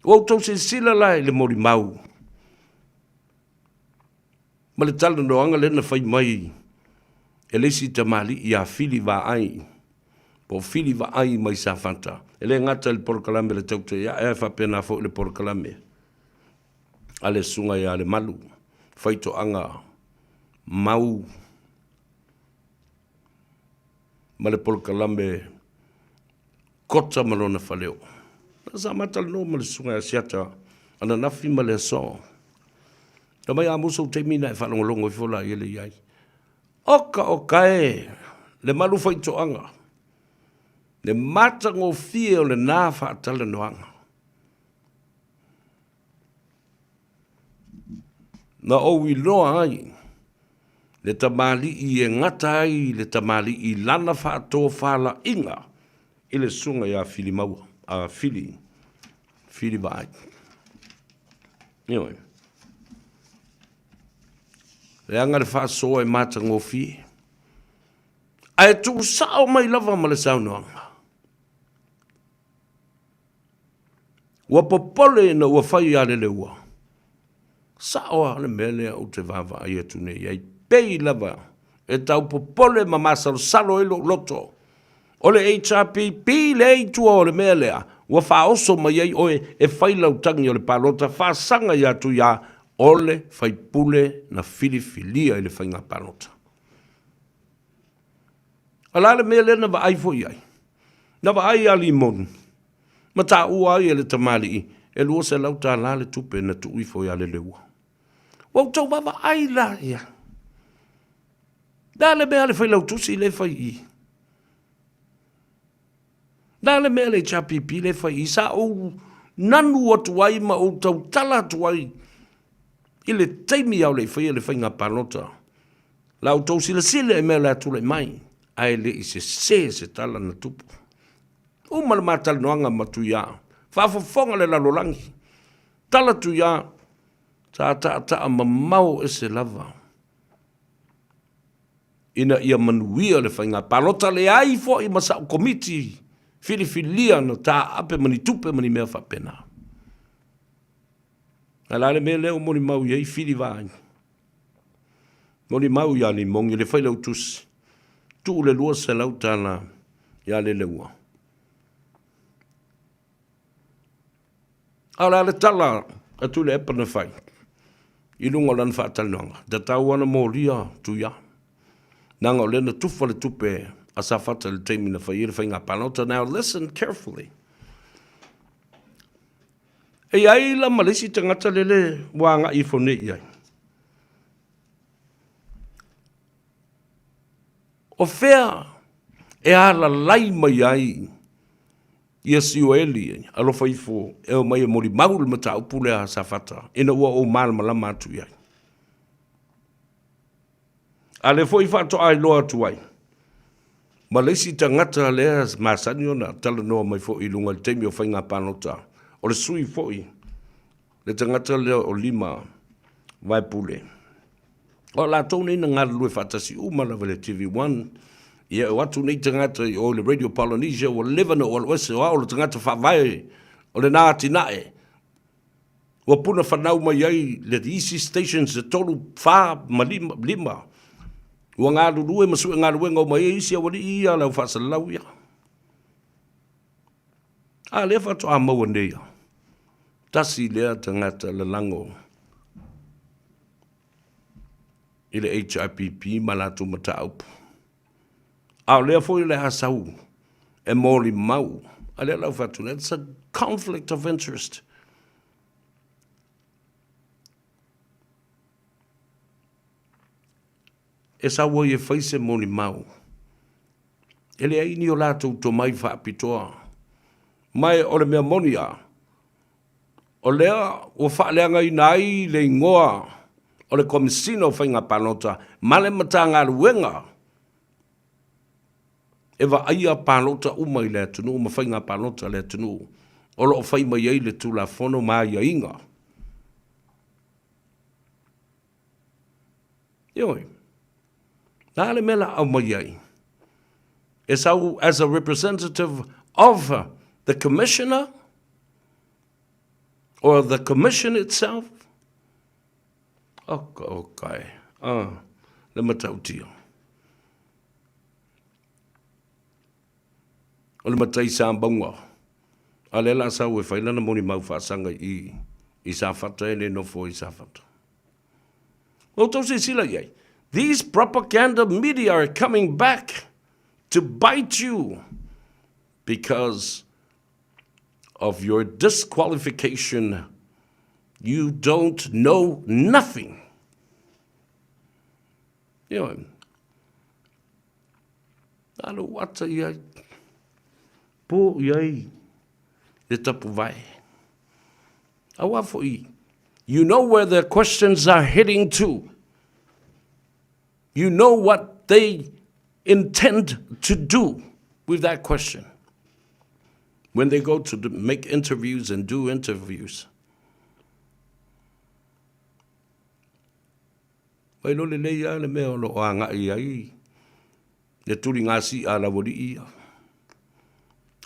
O tau se sila lai le mori mau. Ma le tala no anga le na whai mai. E lesi tamali ia fili wa ai. Po fili va ai mai sa fanta. Ele ngata le porkalame le tauta ya e fa pena fo le porkalame. Ale sunga ya le malu. Faito anga mau ma le polkalame kota malona faleo. Sa matal no ma le sunga siata ana nafi ma le so. Ta mai amuso te mina e whalongolongo i whola i ele iai. Oka e le malu whaitoanga. Le matango fie o le nā whaatala noanga. Na o i loa ai. Le tamali i e ngata ai, le tamali i lana whaato whala inga. I le sunga ia fili maua. Fili vai. Anyway. Le anga le whaasoa e matango fie. Ai tu sao mai lava ma le saunoanga. Ua popole na ua whai ale le ua. Sao le mele o te vava ai atu nei. Ai pei lava. E tau popole ma masalo salo e loto. O le HRPP le eitua o le melea. Ua whaoso mai ai oe e whai lautangi o le palota. Whaasanga i atu ia ole whai pule na filifilia i le whainga palota. Ala le mele na wa ai fo iai. Na wa ai ali mon. Ma ta ua ai ele tamali i. E lua se lau ta la le tupe na tu ifo ia le leua. Wau tau wa ai la ia. Da le mea le whai lau tusi le whai i. Da le mea le chapipi le whai i. Sa o nanu atu ai ma o tau tala atu ai. I le teimi au le whai le whainga panota. Lau tau sila sila e mea le atu le mai. Ai le i se tala na tupu. Uma le matala noanga matu ia. Whafofonga le lalolangi. Tala tu ia. Ta mamau e se lava. Ina ia manuia le whainga palota le ai fo i masao komiti. Filifilia no ta ape mani tupe mani mea whapena. Ala le mea leo moni mau iei fili vai. Moni mau ia ni mongi le whailau tusi. Tu le lua se lau tana ia le leua. Ala le tala atu le epa na whai. I lunga lan whaatalonga. Da tau ana mō ria tu ia. Nanga o lena tufa le tupe a sa whata le teimi na whai ere whainga panota. Now listen carefully. E ai la malisi tangata lele wanga i fone iai. O fea e ala lai mai ai i a siueli alo faifo e o mai e mori maul mata upule a safata ina ua o mal malama atu iai. Ale foi fato ai loa atu ai. Ma leisi tangata lea masani ona tala noa mai fo i lunga le teimi o whainga panota. O le sui fo i le tangata lea o lima vai pule. O la tōne ina ngā lue whatasi umana vele TV1. Ia o atu nei tangata o le Radio Polynesia o Levano o Alwese o le tangata whawai o le nāti nae. O puna whanau mai ai le easy stations e tolu whā ma lima. O ngā rurue masue ngā ruenga o mai eisi a wari ia lau whasalau ia. A lea whato a maua nei. Tasi lea tangata le lango. I le HIPP malatu mata aupu. Au lea foi le hasau. E mori mau. A lea lau fatu. It's a conflict of interest. E sa woi e faise mori mau. E lea ini o latu to mai whaapitoa. Mai o le mea monia. O lea o whaaleanga i nai le ingoa. O le komisino whainga panota. Male mata ngā ruenga. Ewa aia panota umai le tunu. Uma whainga panota le tunu. O lo whai mai ei le tula whono mai a inga. Ioi. Nā le mela au mai ei. As a representative of the commissioner or the commission itself. Okay. Le matau tio. O le matai sa mbonga. A le la sa ue whailana moni mau whaasanga i sa whata e le no fo i sa whata. O tau se sila iei. These propaganda media are coming back to bite you because of your disqualification. You don't know nothing. You know, I don't want to po yai e tapu vai. Awa fo'i. You know where the questions are heading to. You know what they intend to do with that question when they go to make interviews and do interviews. Wai lo le leia le mea lo o anga i ai. Le turi ngasi a la wori ia.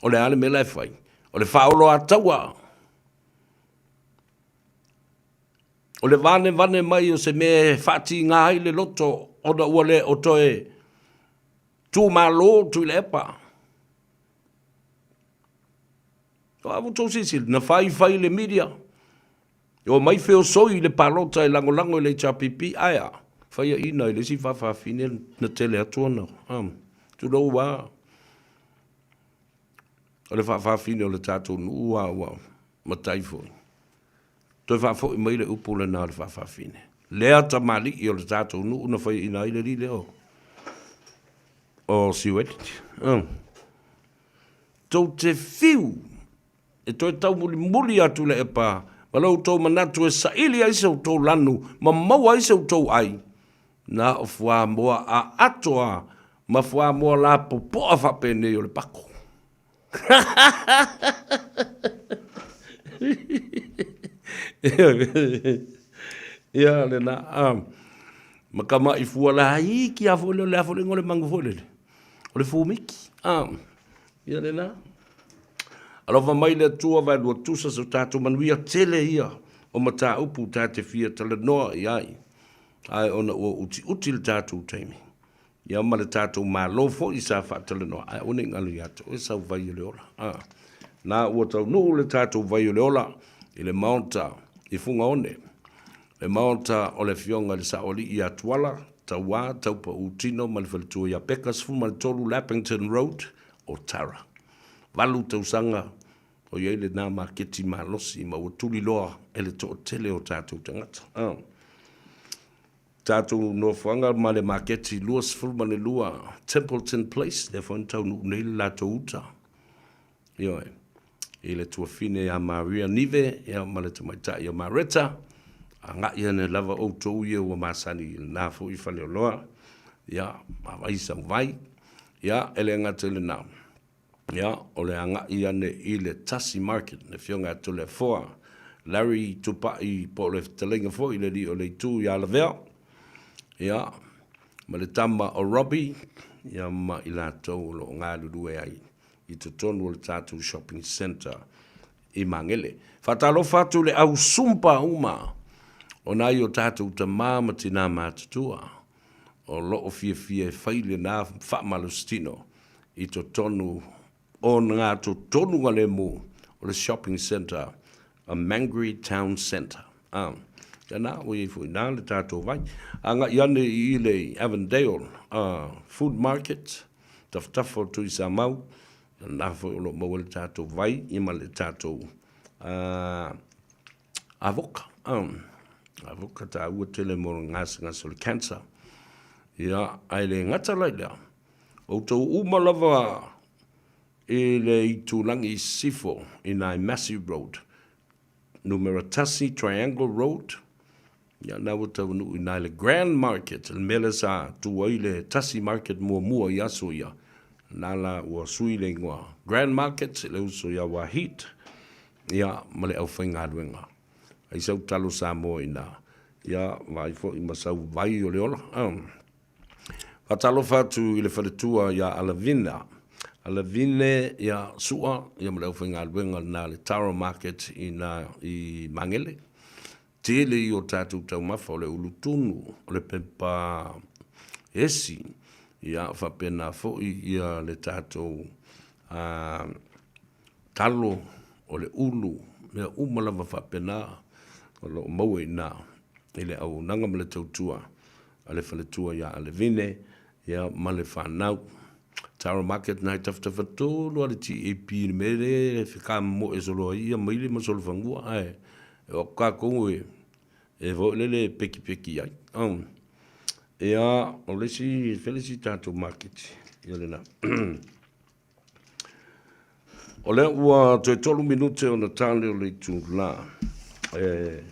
O le ale me lai fai. O le whaolo a taua. O le vane mai o se me whati ngā hai le loto o da ua le o toe tū malo tū le epa. O avu tō sisi, na whai le media. O mai wheo soi le palota e lango le chapipi aia. Whai a ina i le si whawhawhine na tele atuana. Tu rau wā. O le whawhawhine o le tātou nua wā. Matai fōi. Toi whawho i mai le upo le nā le whawhawhine. Lea ta mali i o le tātou nu una whai ina i le ri leo. O siweti. Tau te whiu. E toi tau muli atu le e pā. Walau tau manatu e saili ai sau tau lanu. Ma mau ai sau tau ai. Nā o whā mua a atoa. Ma whā mua la popo a whapene i o le pako. Ia le na makama i fua la hai ki a fole le afole ngole mangu fole o le fumiki ia le na alova mai le tua vai lua tusa so tatu manuia tele ia o mata upu tate fia tala noa iai ai ona o uti le tatu taimi ia ma le tatu malofo i sa fa tala noa ai one ngalu yato e sa vai le ola na ua tau nu le tatu vai le ola i le maunta i funga one. Le maunta o le fionga le saoli i atuala, taua, taupa utino, malifalitua i apekas, fuma le tolu Lappington Road, o Tara. Walu tausanga, o iei le nā maketi malosi, ma ua tuli loa, e le to tele o tātou tangata. Tātou no whanga, ma le maketi luas, fuma le lua, Templeton Place, le whantau nu nei la to uta. Ioe. I le tua fine a Maria Nive, ia ma le tamaita i a Mareta, a ngā ia ne lava o tōu ia ua masani nā fu i whale o loa, ia, ma vai sa vai, ia, ele ngata le nā. Ia, o le anga ia ne i le Tasi Market, ne fionga atu le foa, Larry tupa i po le talenga fo i le li o le tū i ala vea, ia, ma le tama o Robbie, ia ma i la tau lo ngā lulu e ai. I te tonu le tātou shopping center i Mangele. Whatalo whatu le au sumpa uma o nai o tātou ta māmati nā mātatua o loo fia whaile nā whamalustino i te tonu o ngā to tonu ngale mu o le shopping center a Mangere Town Center. Ia nā ui fui nā le tātou vai. Anga iane i le Avondale food market tafo tui sa mau nā fo lo mo le tātou vai i ma le tātou avoka avoka ta ua tele mo ngasa le cancer ia ai le ngata lai lea o tau umalava e le i tūlangi sifo i nai Massey Road Numeratasi Triangle Road ia nā ua tau nu i nai le Grand Market le mele sa tua i le Tasi Market mua i aso ia nala ua sui le ngua Grand Market le uso ia wa hit ia male au whainga aduenga ai sau talo Samoa ina ia vai fo i masau vai o le ola Patalo fatu i le whaletua ia Alavine ia sua ia male au whainga aduenga na le Taro Market i Mangele tele i o tātou tau mafa o le ulutunu o le pepa esi ia whapena fo'i ia le tātou talo o le ulu mea umalawa whapena o lo maue nā i le au nanga mele tautua ale faletua ia ale vine, ia male whanau. Tara market nai tawhatawhatolo ale TAP ni mere, e whika mo e solo ia maile ma solo whangua, ai. E o ka kongu e vo lele peki ai. Ia, o lesi, felisi tātou market, ia le na. O lea ua toi 12 minute o na tāle o le tu la. E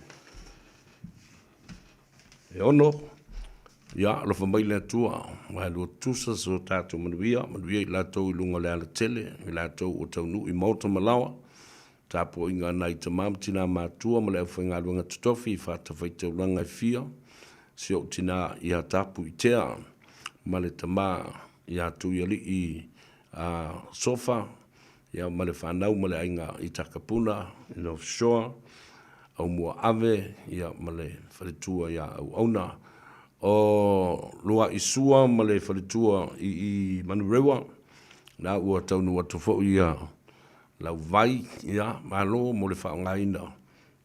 ono, ia, lo fa mai le tua, mai lo tusa so tātou manuia i lātou i lunga le ala tele, i lātou o taunu i mauta malawa, tāpo inga nai ta mamtina mātua, ma le au whainga luanga tutofi, i whāta whaitau langa i fia, si o tina i a tāpu i tea, ma le tama i a tui ali i sofa, ia ma le whanau ma le ainga i takapuna, in offshore, au mua ave, ia ma le whaletua ia au auna, o lua isua ma le whaletua i manurewa, na ua taunu atu fo ia lau vai, ia, malo mo le whaongaina,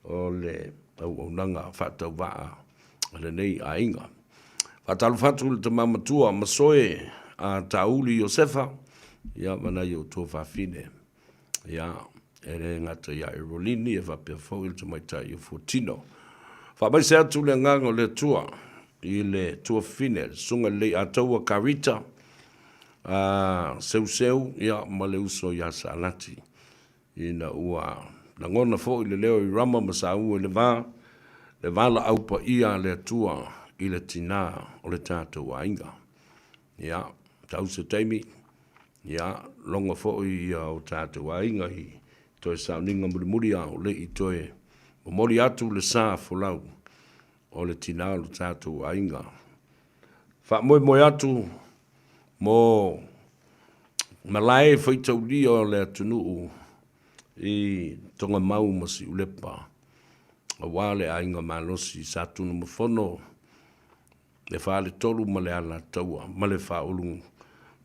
o le au aunanga whatau waa, le nei a inga. Whatalu whatu le tamamatua, masoe a tauli Josefa, ia mana i o tō whawhine. Ia, ere ngata ia e rolini e whapea fau il tamaita i o Fortino. Whamai se atu le ngango le tua, i le tua fine, sunga le ataua karita, seu, ia ma le uso ia salati. Ina ua, na ngona fo i le leo i rama masa ua le la aupa ia le tua i le tina o le tātou a inga. Ia, tau se teimi, ia, longa fo i o tātou a inga i toi sauninga muri au le i toi mori atu le sā fulau o le tina o le tātou a inga. Wha moi atu mo malae whaitau li o le atunuu i tonga mau masi ulepa. A wale a inga malosi sa tunu mawhono le whaale tolu ma le ala taua, ma le whaolu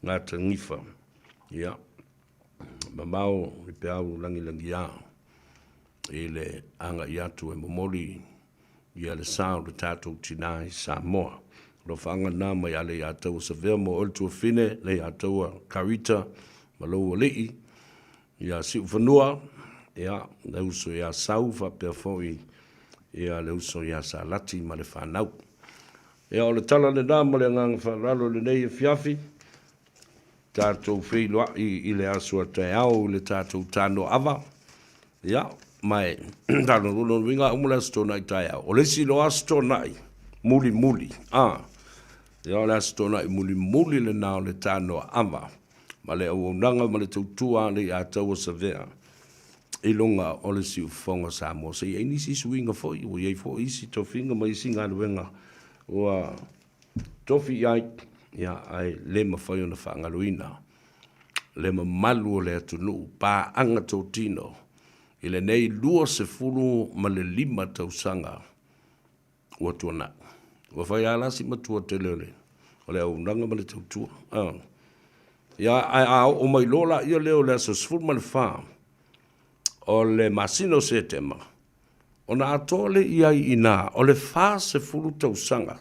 ngā tangifa. Ia, mamao i pe au langi ia, i le anga i atu e momoli i ale sao le tātou tina i Samoa. Lo whaanga nā mai ale i atau sa vea mo oltua fine, le i ataua karita, malou o lei, ia si ufanua, ia, le uso ia sau whapea fōi, ia le uso ia sa lati ma le whanau. Ia o le tala le nā ma le ngang wharalo le nei e fiafi, tātou whiloa i le asua tai au, le tātou tāno awa, ia, mai, tāno runo winga umula stona i tai au. O le si loa stona i, muli, ia o le stona i muli le nao le tāno awa, ma le au nanga ma le tautua le a tau sa vea. I longa o le si ufonga Samoa. Se i nisi suinga foi, o iei fo isi tofinga ma isi ngā luenga. Ua tofi iai, ia ai le ma whai ona whaangaluina. Le ma malu o le atunu, pā anga tau tino. I le nei lua se fulu ma le 5 tausanga. Ua tuana. Ua whai alasi ma tua te leole. O le au nanga ma le tautua. Ia ai au o mai lola ia leo le aso sfulu ma le whaa. O le masino se tema, o na atole iai ina, o le wha se fulu tausanga,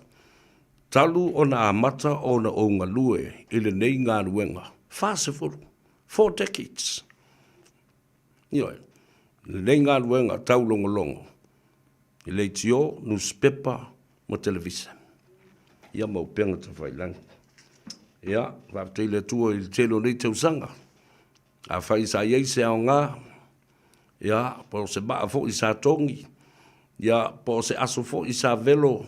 talu o na amata o na o ngalue, i le nei ngā ruenga, wha se fulu, 4 decades. Ioi, le nei ngā ruenga, tau longo, i le tio, newspaper, mo televisa. Ia mau penga ta whailangi. Ia, whapte le tua i telo nei tausanga, a whai sa iei se ao ngā, ia, po se baa fo i sa tongi, ia, po se aso fo i sa velo,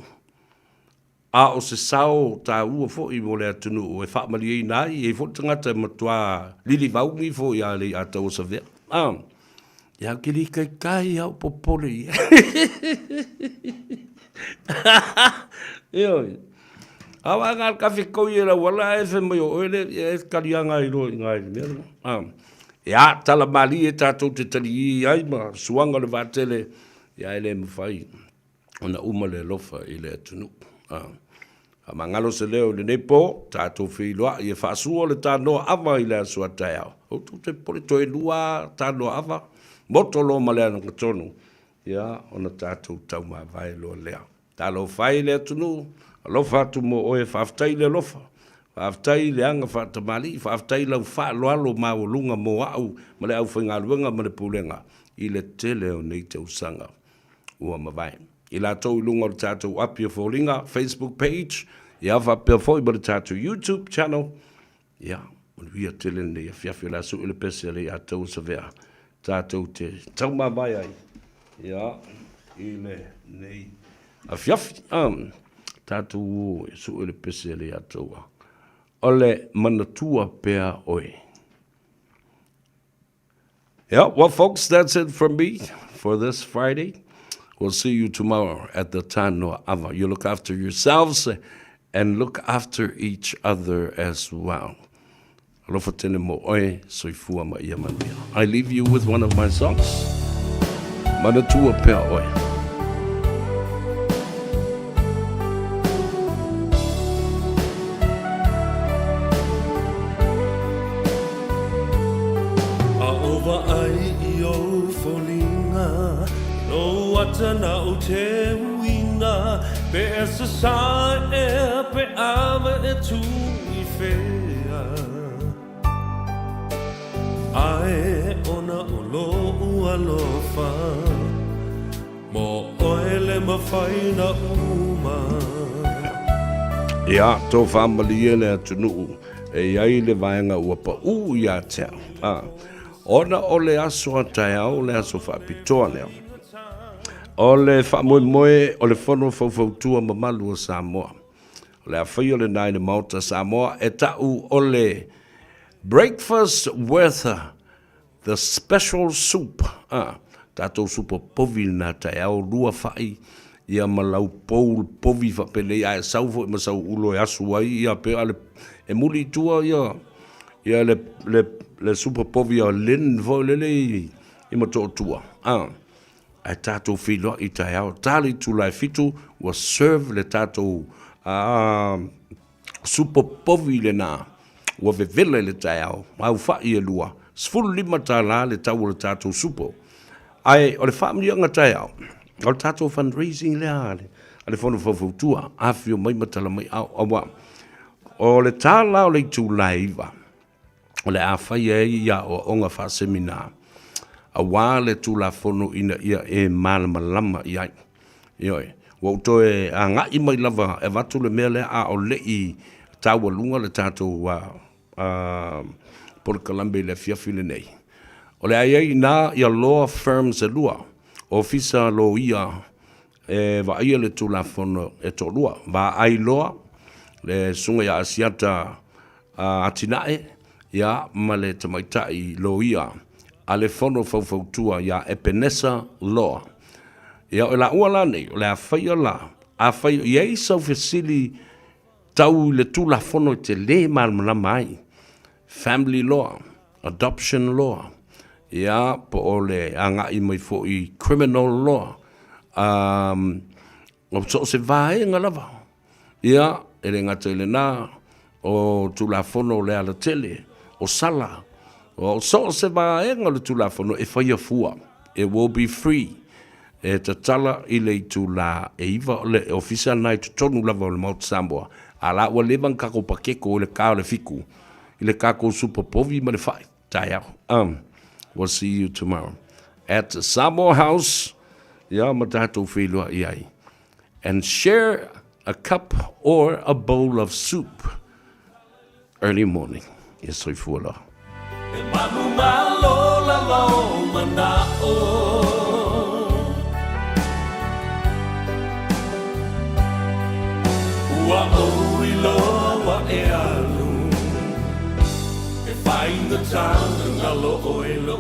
a o se sao ta ua fo i mo le atunu, o e whaamali e nai, e fo tangata matua lili vaungi fo i a le atau sa vea. Ia, kiri kai au popoli. Ioi. Awa ngal kafi koi e la wala e fe mai o ele, e karianga i roi ngai. Ia, tala mali e tātou te tali i ai ma suanga le vātele, ia ele mwhai, ona uma le lofa i le atunu. A mangalo se leo le nepo, tātou whiloa, i e whaasua le tānoa awa i le asua tai au. O tu te pole toi lua tānoa awa, motolo ma le ananga tonu. Ia, ona tātou tau mā vai loa lea. Ta lo fai le tunu, lo fa tu mo oe whaftai le lofa. Whaftai le anga whatamali, whaftai lau wha loalo mau lunga mo au, ma le au whainga luenga ma le pulenga, I le tele o nei te usanga. Ua mawai. I la tau lunga o tātou apia fōlinga, Facebook page, ia whapea fōi ma le tātou YouTube channel. Ia, wia tele nei, fiafi la su ile pese le a tau sa vea. Tātou te tau mawai ai. Ia, ile nei. A fiafi, tātou su ile pese le a tau. Ole manatua pea oi. Yeah, well, folks, that's it from me for this Friday. We'll see you tomorrow at the Tano Ava. You look after yourselves and look after each other as well. I leave you with one of my songs. Manatua pea oi. Tana o te uina pe esa sa e pe ava e tu I fea ai ona o lo ua lofa mo oele mawhaina uma Ia, tō whamali ele atunu e ai le vaenga ua pa ia teo. Ona o le aso a tai au, le aso whapitoa leo. O le whamoe o le whono whautua mamalu o Samoa. O le awhai o le naine mauta Samoa e tau o le breakfast with the special soup. Tātou supa povi na tai au lua whai ia malau pou povi whapele ia e sauvo e masau ulo e asu ai ia pe ale e muli tua ia le supa povi a len vo lele I mato tua. A tātou whiloa I tai au. Tāli tūlai fitu was serve le tātou supa povi le nā. Wa vevele le tai au. Au whai e lua. Sfulu lima tā la le tau le tātou supo. Ai, o le whamiri anga tai au. O le tātou fundraising le ale. A le whono whawhautua. Awhio mai matala mai au. Awa. O le tāla o le tūlai iwa. O le awhai e ia o onga wha seminar. A wā le tūla whono ina ia e malama lama iai. Ioi. Wau toe a ngai mai lava e watu le mea le a o le I tāua lunga le tātou por kalambe le fiafile nei. O le aiai nā ia law firms e lua. Ofisa lo ia e wa ia le tūla whono e tō lua. Wa ai loa le sunga ia asiata atinae ia ma le tamaitai lo ia. A le whono whauwhautua ia Epenesa Law. Ia o la ua la nei, o le a whaia la. A whaia, iei sau whesili tau le tūla whono te le malama mai. Family Law, Adoption Law. Ia po o le anga I mai fo I Criminal Law. O so se vae ngalava. Ia, ele ngata ele nā, o tūla whono le ala tele, o sala. O so se va e ngalo tula fono e fai fua. It will be free. E te tala I le tula e iwa le official night tonu lava o le Mount Samoa. A la ua levan kako pakeko o le kao le fiku. I le kako super povi ma le fai. Tai au. We'll see you tomorrow. At the Samoa House. Ia matato whilua iai. And share a cup or a bowl of soup. Early morning. Yes, soi fuala. E manu malo la lo manao Ua ori loa e alu E find the town and alo o e lo